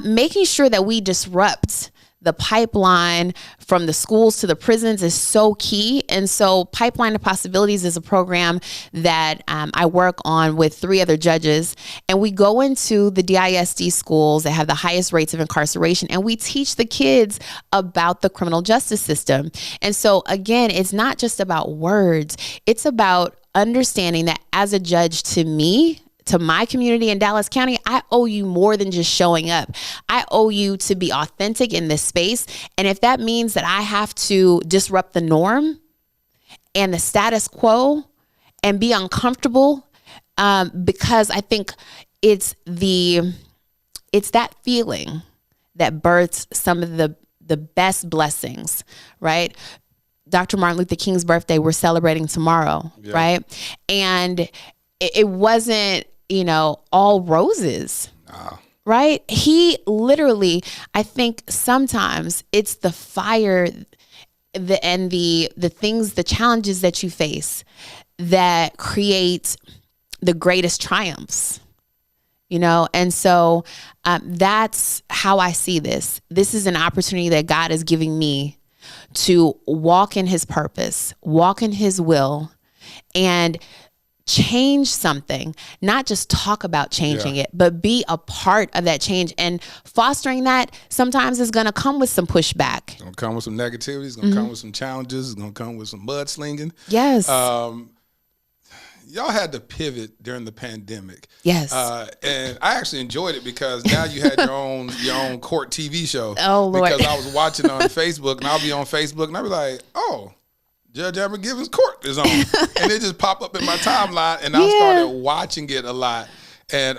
Speaker 1: making sure that we disrupt the pipeline from the schools to the prisons is so key. And so Pipeline of Possibilities is a program that I work on with 3 other judges. And we go into the DISD schools that have the highest rates of incarceration, and we teach the kids about the criminal justice system. And so again, it's not just about words. It's about understanding that as a judge, to my community in Dallas County, I owe you more than just showing up. I owe you to be authentic in this space. And if that means that I have to disrupt the norm and the status quo and be uncomfortable, because I think it's that feeling that births some of the best blessings, right? Dr. Martin Luther King's birthday, we're celebrating tomorrow, right? And it wasn't, all roses, right? He literally, I think sometimes it's the fire and the things, the challenges that you face that create the greatest triumphs, And so that's how I see this. This is an opportunity that God is giving me to walk in his purpose, walk in his will, and change something, not just talk about changing it, but be a part of that change. And fostering that sometimes is going to come with some pushback.
Speaker 2: It's going to come with some negativity. It's going to come with some challenges. It's going to come with some mudslinging.
Speaker 1: Yes.
Speaker 2: Y'all had to pivot during the pandemic.
Speaker 1: Yes.
Speaker 2: And I actually enjoyed it because now you had your own court TV show.
Speaker 1: Oh, Lord.
Speaker 2: Because I was watching on Facebook, and I'll be on Facebook, and I'll be like, oh, Judge Amber Givens' court is on. And it just popped up in my timeline, and I started watching it a lot. And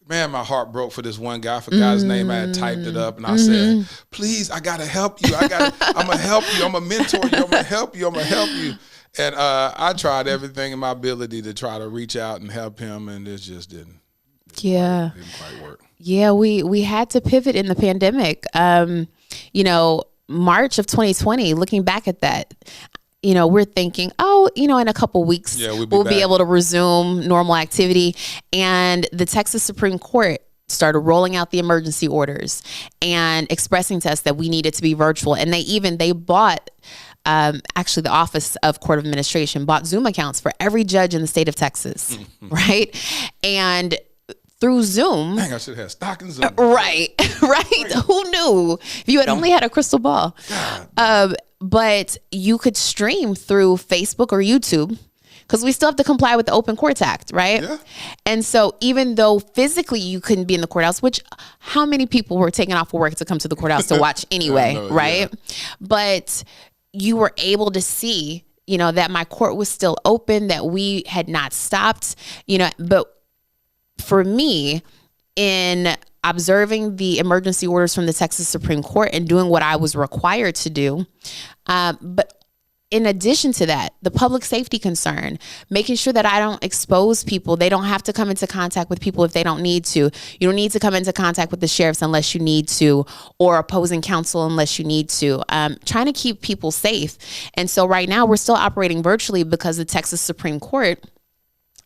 Speaker 2: man, my heart broke for this one guy. I forgot his name. I had typed it up, and I said, please, I got to help you. I'm going to help you. I'm going to mentor you. I'm going to help you. I'm going to help you. And I tried everything in my ability to try to reach out and help him, and it just didn't. Didn't quite work.
Speaker 1: Yeah, we had to pivot in the pandemic. March of 2020, looking back at that, we're thinking, in a couple weeks, we'll be able to resume normal activity. And the Texas Supreme Court started rolling out the emergency orders and expressing to us that we needed to be virtual. And they bought, actually the Office of Court of Administration bought Zoom accounts for every judge in the state of Texas, right? And through Zoom.
Speaker 2: Dang, I should have had stock in Zoom.
Speaker 1: Right. Who knew? If you had only had a crystal ball. But you could stream through Facebook or YouTube because we still have to comply with the Open Courts Act, right?
Speaker 2: Yeah.
Speaker 1: And so even though physically you couldn't be in the courthouse, which how many people were taking off of work to come to the courthouse to watch anyway, right? Yeah. But you were able to see, that my court was still open, that we had not stopped, but for me, in observing the emergency orders from the Texas Supreme Court and doing what I was required to do. But in addition to that, the public safety concern, making sure that I don't expose people. They don't have to come into contact with people if they don't need to. You don't need to come into contact with the sheriffs unless you need to, or opposing counsel unless you need to. Trying to keep people safe. And so right now we're still operating virtually because the Texas Supreme Court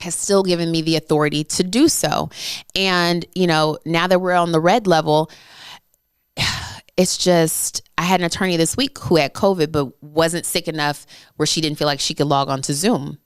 Speaker 1: has still given me the authority to do so. And, now that we're on the red level, it's just, I had an attorney this week who had COVID, but wasn't sick enough where she didn't feel like she could log on to Zoom.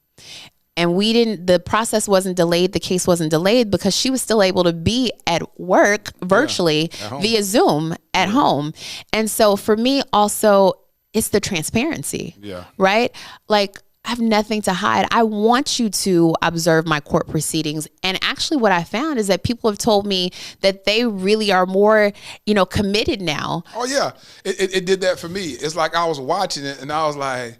Speaker 1: And the process wasn't delayed. The case wasn't delayed because she was still able to be at work virtually via Zoom at home. And so for me also, it's the transparency, right? Like, I have nothing to hide. I want you to observe my court proceedings. And actually what I found is that people have told me that they really are more, committed now.
Speaker 2: Oh, yeah. It did that for me. It's like I was watching it and I was like,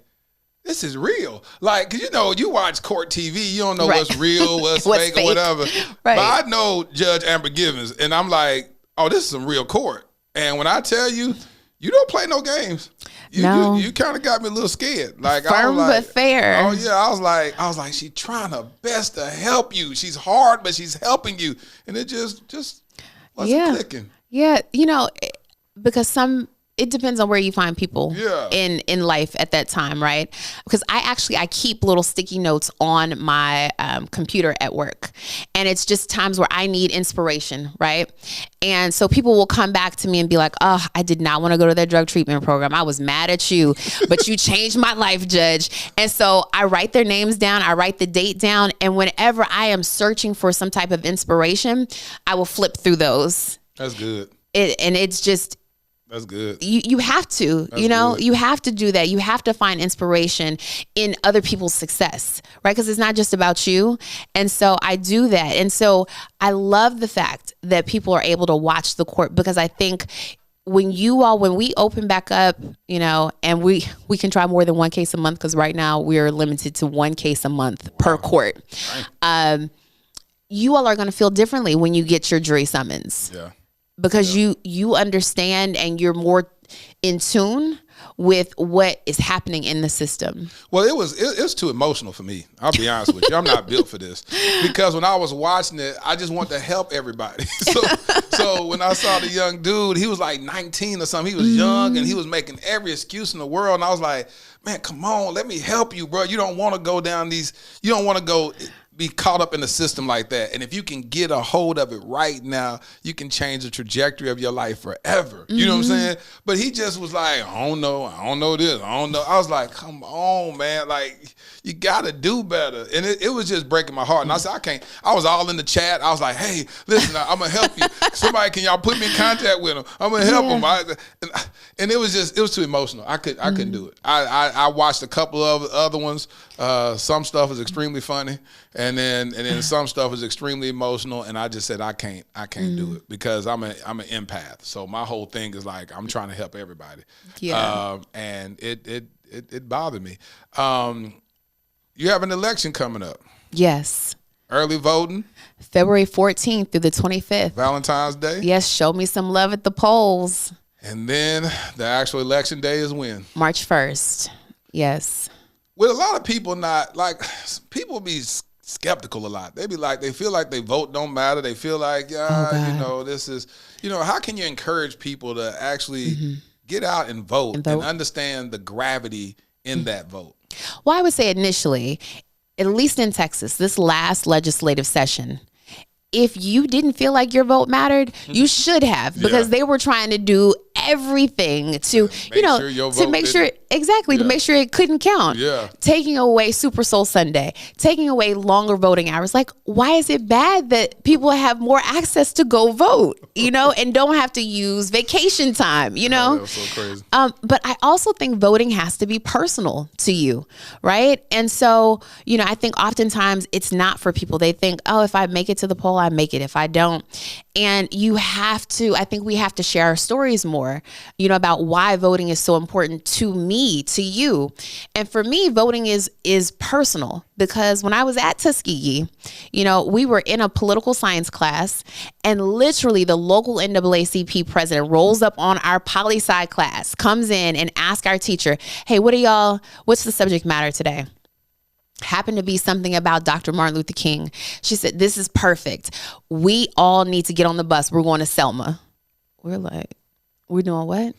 Speaker 2: this is real. Like, 'cause you watch court TV, you don't know what's real, what's fake or whatever. Right. But I know Judge Amber Givens and I'm like, oh, this is some real court. And when I tell you, you don't play no games. You kind of got me a little scared. Like,
Speaker 1: firm but fair.
Speaker 2: Oh yeah, I was like, she's trying her best to help you. She's hard, but she's helping you, and it just wasn't clicking.
Speaker 1: Yeah, because it depends on where you find people in life at that time, right? Because I keep little sticky notes on my computer at work. And it's just times where I need inspiration, right? And so people will come back to me and be like, oh, I did not want to go to that drug treatment program. I was mad at you, but you changed my life, Judge. And so I write their names down. I write the date down. And whenever I am searching for some type of inspiration, I will flip through those.
Speaker 2: That's good.
Speaker 1: It's just...
Speaker 2: That's good.
Speaker 1: You have to, you have to do that. You have to find inspiration in other people's success, right? Because it's not just about you. And so I do that. And so I love the fact that people are able to watch the court, because I think when we open back up, and we can try more than one case a month, because right now we're limited to one case a month per court. Right. You all are going to feel differently when you get your jury summons. Yeah. Because you understand and you're more in tune with what is happening in the system.
Speaker 2: Well, it was too emotional for me. I'll be honest with you. I'm not built for this, because when I was watching it, I just want to help everybody. So when I saw the young dude, he was like 19 or something. He was young and he was making every excuse in the world. And I was like, man, come on, let me help you, bro. You don't want to go down these. You don't want to go be caught up in the system like that. And if you can get a hold of it right now, you can change the trajectory of your life forever. You know what I'm saying? But he just was like, I don't know this, I don't know. I was like, come on, man. Like, you got to do better. And it was just breaking my heart. And I said, I can't. I was all in the chat. I was like, hey, listen, I'm going to help you. Somebody, can y'all put me in contact with him? I'm going to help him. And it was too emotional. I couldn't do it. I watched a couple of other ones. Some stuff is extremely funny. And then some stuff is extremely emotional, and I just said I can't do it, because I'm an empath. So my whole thing is like, I'm trying to help everybody. Yeah. And it bothered me. You have an election coming up.
Speaker 1: Yes.
Speaker 2: Early voting.
Speaker 1: February 14th through the 25th.
Speaker 2: Valentine's Day.
Speaker 1: Yes. Show me some love at the polls.
Speaker 2: And then the actual election day is when?
Speaker 1: March 1st. Yes.
Speaker 2: With a lot of people people be skeptical a lot. They be like, they feel like they vote don't matter. They feel like, this is, how can you encourage people to actually get out and vote and understand the gravity in that vote?
Speaker 1: Well, I would say initially, at least in Texas, this last legislative session, if you didn't feel like your vote mattered, you should have, because they were trying to do everything to, to make sure it couldn't count. Yeah. Taking away Super Soul Sunday, taking away longer voting hours. Like, why is it bad that people have more access to go vote, and don't have to use vacation time, Oh,
Speaker 2: that was so crazy.
Speaker 1: But I also think voting has to be personal to you, right? And so, I think oftentimes it's not for people. They think, oh, if I make it to the poll, I make it. If I don't. And I think we have to share our stories more. more, about why voting is so important to me, to you. And for me, voting is personal, because when I was at Tuskegee, we were in a political science class, and literally the local NAACP president rolls up on our poli-sci class, comes in and asks our teacher, hey, what's the subject matter today? Happened to be something about Dr. Martin Luther King. She said, this is perfect. We all need to get on the bus. We're going to Selma. We're like, we're doing what?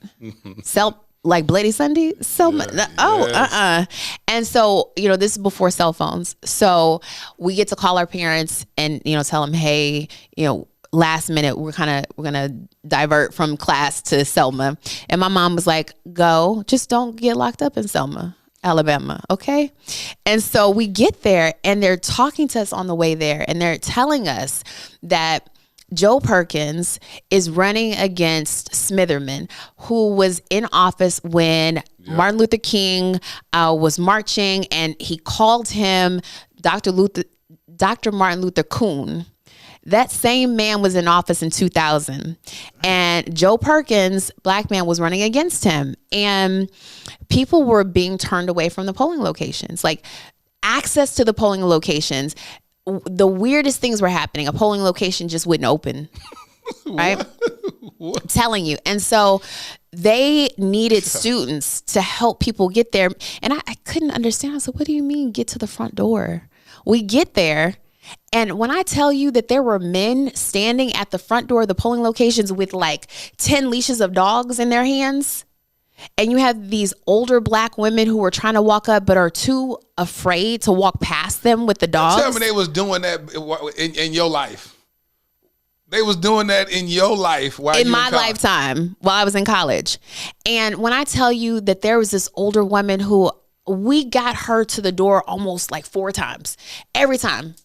Speaker 1: Like Bloody Sunday? Selma?
Speaker 2: Yes.
Speaker 1: And so, this is before cell phones. So we get to call our parents and, tell them, hey, last minute, we're going to divert from class to Selma. And my mom was like, go, just don't get locked up in Selma, Alabama. Okay. And so we get there and they're talking to us on the way there, and they're telling us that Joe Perkins is running against Smitherman, who was in office when Martin Luther King was marching, and he called him Dr. Martin Luther Coon. That same man was in office in 2000, and Joe Perkins, black man, was running against him, and people were being turned away from the polling locations, like access to the polling locations. The weirdest things were happening. A polling location just wouldn't open, right? What? I'm telling you. And so they needed students to help people get there. And I couldn't understand. I was like, what do you mean get to the front door? We get there. And when I tell you that there were men standing at the front door of the polling locations with like 10 leashes of dogs in their hands, and you have these older black women who are trying to walk up but are too afraid to walk past them with the dogs.
Speaker 2: Tell me they was doing that in your life. They was doing that in your life while
Speaker 1: in my lifetime while I was in college. And when I tell you that there was this older woman who we got her to the door almost like 4 times. Every time.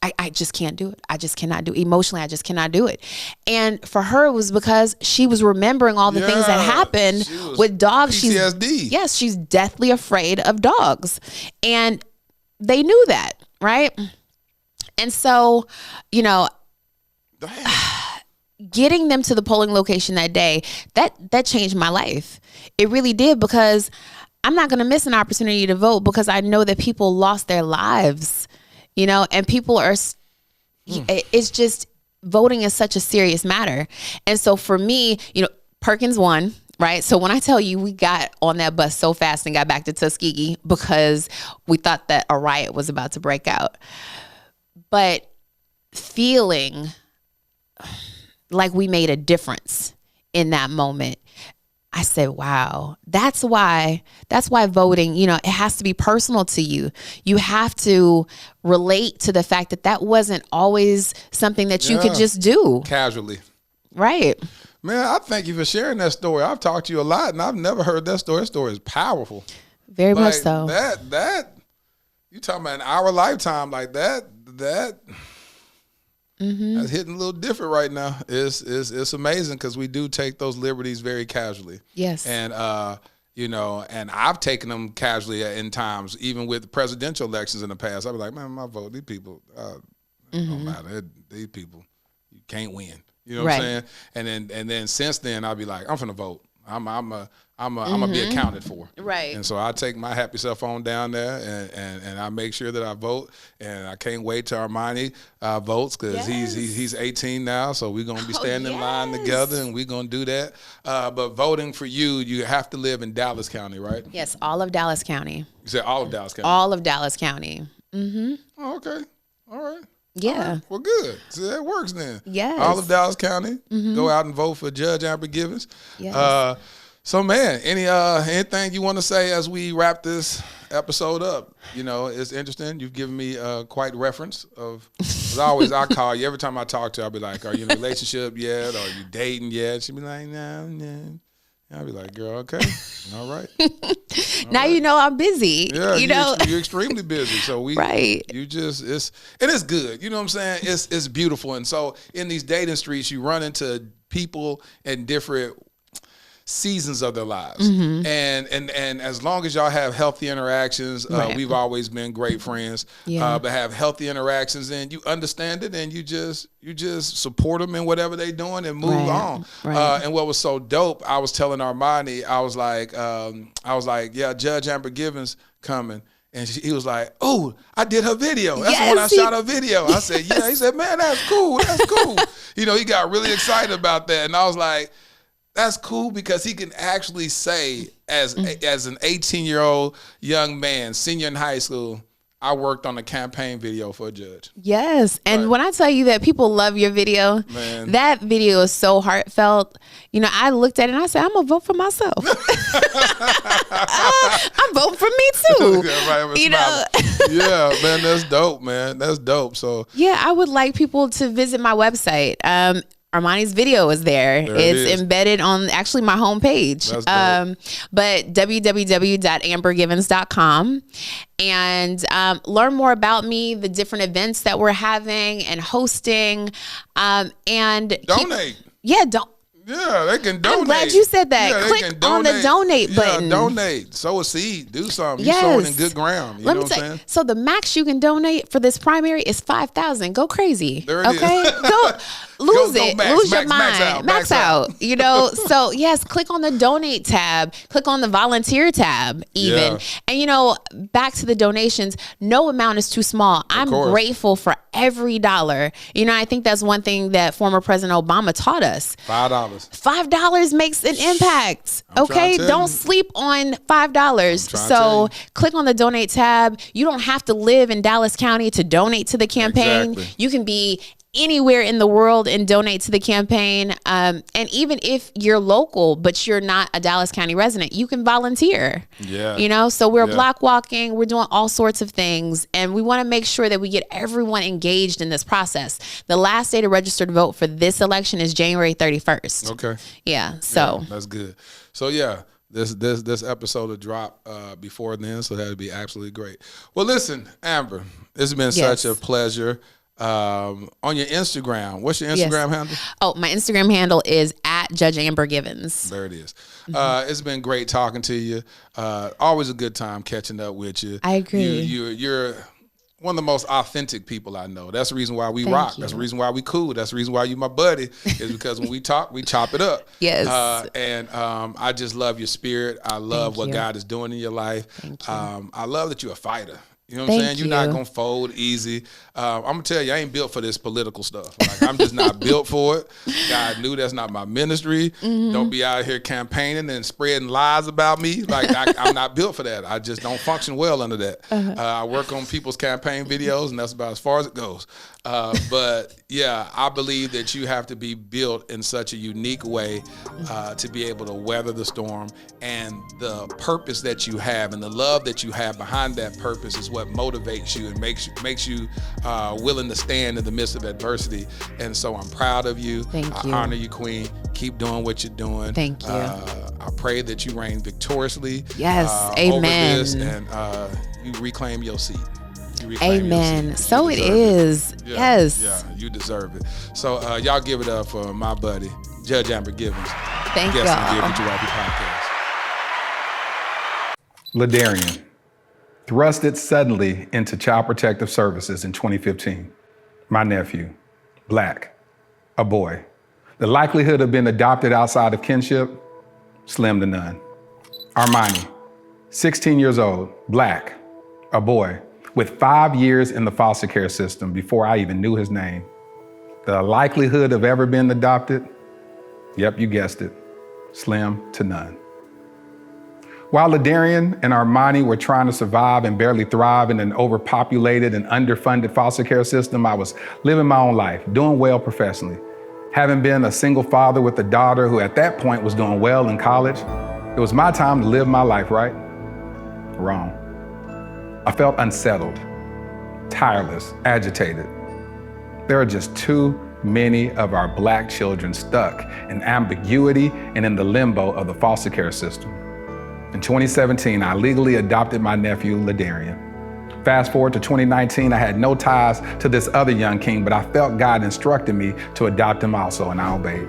Speaker 1: I just can't do it. I just cannot do it. Emotionally, I just cannot do it. And for her, it was because she was remembering all the things that happened with dogs.
Speaker 2: PTSD.
Speaker 1: She's deathly afraid of dogs. And they knew that, right? And so, getting them to the polling location that day, that changed my life. It really did, because I'm not going to miss an opportunity to vote, because I know that people lost their lives. And people are, it's just, voting is such a serious matter. And so for me, Perkins won, right? So when I tell you we got on that bus so fast and got back to Tuskegee because we thought that a riot was about to break out. But feeling like we made a difference in that moment, I said, wow, that's why voting, it has to be personal to you. You have to relate to the fact that wasn't always something that you could just do
Speaker 2: casually.
Speaker 1: Right.
Speaker 2: Man, I thank you for sharing that story. I've talked to you a lot and I've never heard that story. That story is powerful.
Speaker 1: Very much so.
Speaker 2: That you talking about in our lifetime, like that that's hitting a little different right now. It's amazing, because we do take those liberties very casually.
Speaker 1: Yes.
Speaker 2: And and I've taken them casually in times, even with presidential elections in the past. I'd be like, man, my vote, these people, don't matter. These people, you can't win. You know what I'm saying? And then since then, I'll be like, I'm finna vote. I'm gonna be accounted for.
Speaker 1: Right.
Speaker 2: And so I take my happy self on down there and I make sure that I vote. And I can't wait till Armani votes, because he's 18 now. So we're gonna be standing in line together, and we're gonna do that. But voting for you have to live in Dallas County, right?
Speaker 1: Yes, all of Dallas County.
Speaker 2: You said all of Dallas County?
Speaker 1: All of Dallas County. Mm-hmm.
Speaker 2: Oh, okay. All right.
Speaker 1: Yeah.
Speaker 2: All right. Well, good. So that works then.
Speaker 1: Yes.
Speaker 2: All of Dallas County. Go out and vote for Judge Amber Givens.
Speaker 1: Yes.
Speaker 2: So, man, anything you want to say as we wrap this episode up? It's interesting. You've given me quite reference of, as always, I call you. Every time I talk to her, I'll be like, are you in a relationship yet? Or are you dating yet? She'll be like, no. I'll be like, girl, okay. All right.
Speaker 1: Now you know I'm busy.
Speaker 2: Yeah, you're extremely busy. So it's good. You know what I'm saying? It's beautiful. And so in these dating streets, you run into people in different seasons of their lives. And as long as y'all have healthy interactions, we've always been great friends. But have healthy interactions, and you understand it, and you just support them in whatever they're doing and move on. And what was so dope, I was telling Armani, I was like, yeah, Judge Amber Givens coming. And he was like, "Oh, I did her video. That's when I shot her video." I said, "Yeah." He said, "Man, that's cool. That's cool." You know, he got really excited about that, and I was like, "That's cool," because he can actually say, as an 18-year-old young man, senior in high school, I worked on a campaign video for a judge.
Speaker 1: Yes. And when I tell you that people love your video, that video is so heartfelt. You know, I looked at it and I said, I'm going to vote for myself. I'm voting for me too. You know?
Speaker 2: Yeah, man, that's dope, man. That's dope. So
Speaker 1: yeah, I would like people to visit my website. Armani's video is there. It's embedded on actually my homepage. But www.ambergivens.com, and learn more about me, the different events that we're having and hosting. And
Speaker 2: donate. Yeah, they can donate.
Speaker 1: I'm glad you said that. Click on the donate button.
Speaker 2: Yeah, donate. Sow a seed. Do something. You're sowing in good ground. You know what I'm saying?
Speaker 1: So the max you can donate for this primary is $5,000. Go crazy.
Speaker 2: There it is.
Speaker 1: Go lose it. Lose your
Speaker 2: mind.
Speaker 1: Max out. You know, so yes, click on the donate tab. Click on the volunteer tab even. And you know, back to the donations, no amount is too small. I'm grateful for every dollar. You know, I think that's one thing that former President Obama taught us. $5 makes an impact. Okay, don't sleep on $5. So click on the donate tab. You don't have to live in Dallas County to donate to the campaign. You can be anywhere in the world and donate to the campaign. And even if you're local, but you're not a Dallas County resident, you can volunteer. You know, so we're block walking, we're doing all sorts of things. And we want to make sure that we get everyone engaged in this process. The last day to register to vote for this election is January 31st.
Speaker 2: Okay.
Speaker 1: Yeah. So
Speaker 2: that's good. So yeah. This episode will drop before then, so that would be absolutely great. Well, listen, Amber, it's been such a pleasure. On your Instagram, what's your Instagram handle?
Speaker 1: Oh, my Instagram handle is @JudgeAmberGivens.
Speaker 2: There it is. It's been great talking to you. Always a good time catching up with you.
Speaker 1: I agree.
Speaker 2: You're one of the most authentic people I know. That's the reason why we rock. That's the reason why we cool. That's the reason why you my buddy, is because when we talk, we chop it up.
Speaker 1: Yes.
Speaker 2: And I just love your spirit. I love what God is doing in your life. I love that you're a fighter. You know what I'm saying? You're not going to fold easy. I'm going to tell you, I ain't built for this political stuff. Like, I'm just not built for it. God knew that's not my ministry. Don't be out here campaigning and spreading lies about me. Like, I'm not built for that. I just don't function well under that. I work on people's campaign videos, and that's about as far as it goes. But yeah, I believe that you have to be built in such a unique way to be able to weather the storm, and the purpose that you have and the love that you have behind that purpose is what motivates you and makes you willing to stand in the midst of adversity. And so I'm proud of you.
Speaker 1: Thank you.
Speaker 2: I honor you, Queen. Keep doing what you're doing.
Speaker 1: Thank you.
Speaker 2: I pray that you reign victoriously.
Speaker 1: Yes. Amen.
Speaker 2: Over this, and you reclaim your seat.
Speaker 1: Amen. So it is. Yes.
Speaker 2: Yeah, you deserve it. So y'all give it up for my buddy, Judge Amber Givens.
Speaker 1: Thank y'all.
Speaker 2: Dear Future Wifey podcast.
Speaker 10: Ladarian, thrusted suddenly into Child Protective Services in 2015. My nephew, Black, a boy. The likelihood of being adopted outside of kinship, slim to none. Armani, 16 years old, Black, a boy, with 5 years in the foster care system before I even knew his name. The likelihood of ever being adopted, yep, you guessed it, slim to none. While Ladarian and Armani were trying to survive and barely thrive in an overpopulated and underfunded foster care system, I was living my own life, doing well professionally. Having been a single father with a daughter who at that point was doing well in college, it was my time to live my life, right? Wrong. I felt unsettled, tireless, agitated. There are just too many of our Black children stuck in ambiguity and in the limbo of the foster care system. In 2017, I legally adopted my nephew, Ladarian. Fast forward to 2019, I had no ties to this other young king, but I felt God instructed me to adopt him also, and I obeyed.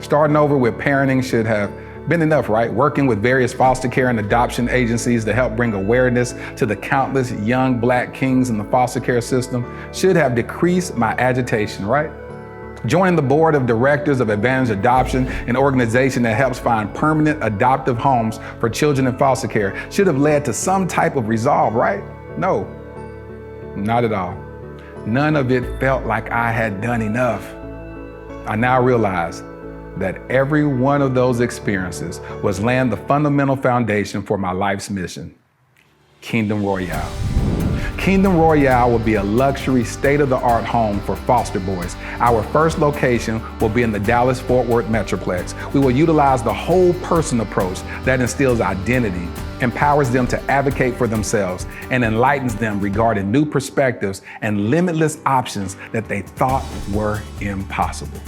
Speaker 10: Starting over with parenting should have Been enough, right? Working with various foster care and adoption agencies to help bring awareness to the countless young Black kings in the foster care system should have decreased my agitation, right? Joining the board of directors of Advantage Adoption, an organization that helps find permanent adoptive homes for children in foster care, should have led to some type of resolve, right? No, not at all. None of it felt like I had done enough. I now realize that every one of those experiences was laying the fundamental foundation for my life's mission, Kingdom Royale. Kingdom Royale will be a luxury, state-of-the-art home for foster boys. Our first location will be in the Dallas-Fort Worth Metroplex. We will utilize the whole person approach that instills identity, empowers them to advocate for themselves, and enlightens them regarding new perspectives and limitless options that they thought were impossible.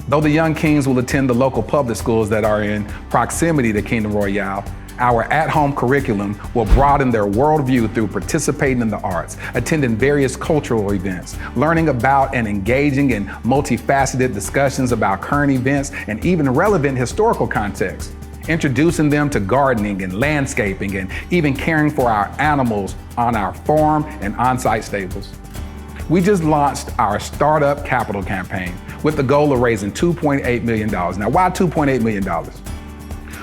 Speaker 10: Though the young kings will attend the local public schools that are in proximity to Kingdom Royale, our at-home curriculum will broaden their worldview through participating in the arts, attending various cultural events, learning about and engaging in multifaceted discussions about current events and even relevant historical context, introducing them to gardening and landscaping and even caring for our animals on our farm and on-site stables. We just launched our Startup Capital campaign with the goal of raising $2.8 million. Now, why $2.8 million?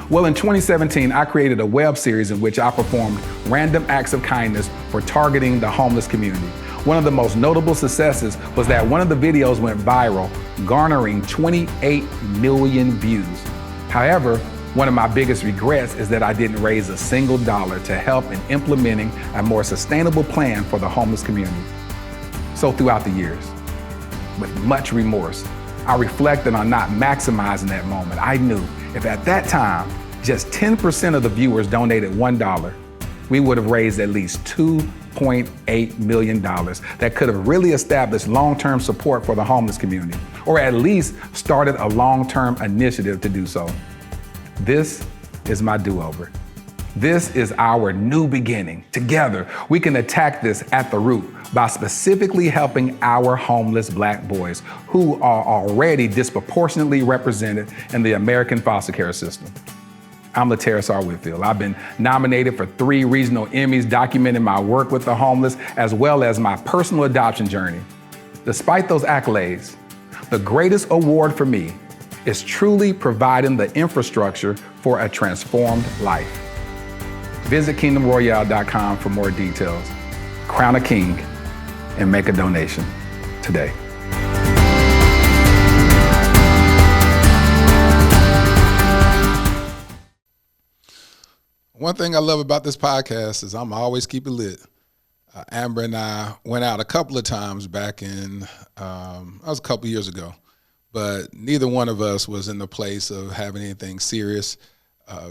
Speaker 10: Well, in 2017, I created a web series in which I performed random acts of kindness for targeting the homeless community. One of the most notable successes was that one of the videos went viral, garnering 28 million views. However, one of my biggest regrets is that I didn't raise a single dollar to help in implementing a more sustainable plan for the homeless community. So throughout the years, with much remorse, I reflected on not maximizing that moment. I knew if at that time, just 10% of the viewers donated $1, we would have raised at least $2.8 million that could have really established long-term support for the homeless community, or at least started a long-term initiative to do so. This is my do-over. This is our new beginning. Together, we can attack this at the root by specifically helping our homeless Black boys who are already disproportionately represented in the American foster care system. I'm Laterras R. Whitfield. I've been nominated for 3 regional Emmys documenting my work with the homeless as well as my personal adoption journey. Despite those accolades, the greatest award for me is truly providing the infrastructure for a transformed life. Visit kingdomroyale.com for more details. Crown a king and make a donation today.
Speaker 2: One thing I love about this podcast is I'm always keep it lit. Amber and I went out a couple of times back in, that was a couple years ago, but neither one of us was in the place of having anything serious.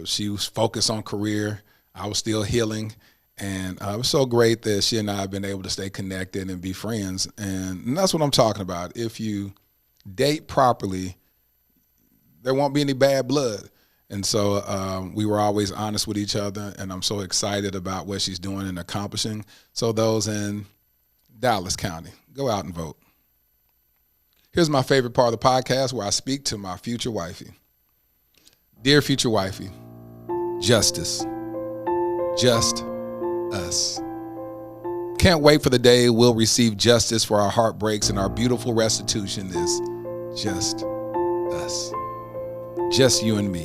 Speaker 2: She was focused on career. I was still healing. And it was so great that she and I have been able to stay connected and be friends. And that's what I'm talking about. If you date properly, there won't be any bad blood. And so we were always honest with each other, and I'm so excited about what she's doing and accomplishing. So those in Dallas County, go out and vote. Here's my favorite part of the podcast where I speak to my future wifey. Dear Future Wifey, justice, just us. Can't wait for the day we'll receive justice for our heartbreaks, and our beautiful restitution is just us. Just you and me.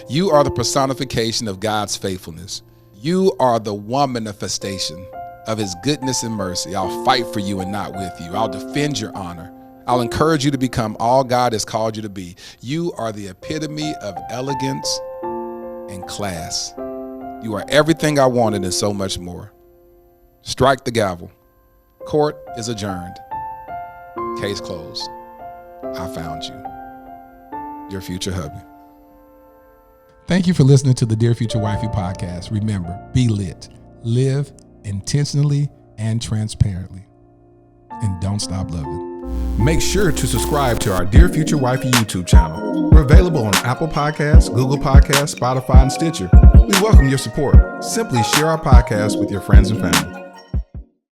Speaker 2: You are the personification of God's faithfulness. You are the one manifestation of his goodness and mercy. I'll fight for you and not with you. I'll defend your honor. I'll encourage you to become all God has called you to be. You are the epitome of elegance and class. You are everything I wanted and so much more. Strike the gavel. Court is adjourned. Case closed. I found you. Your future hubby. Thank you for listening to the Dear Future Wifey podcast. Remember, be lit, live intentionally and transparently, and don't stop loving. Make sure to subscribe to our Dear Future Wifey YouTube channel. We're available on Apple Podcasts, Google Podcasts, Spotify, and Stitcher. We welcome your support. Simply share our podcast with your friends and family.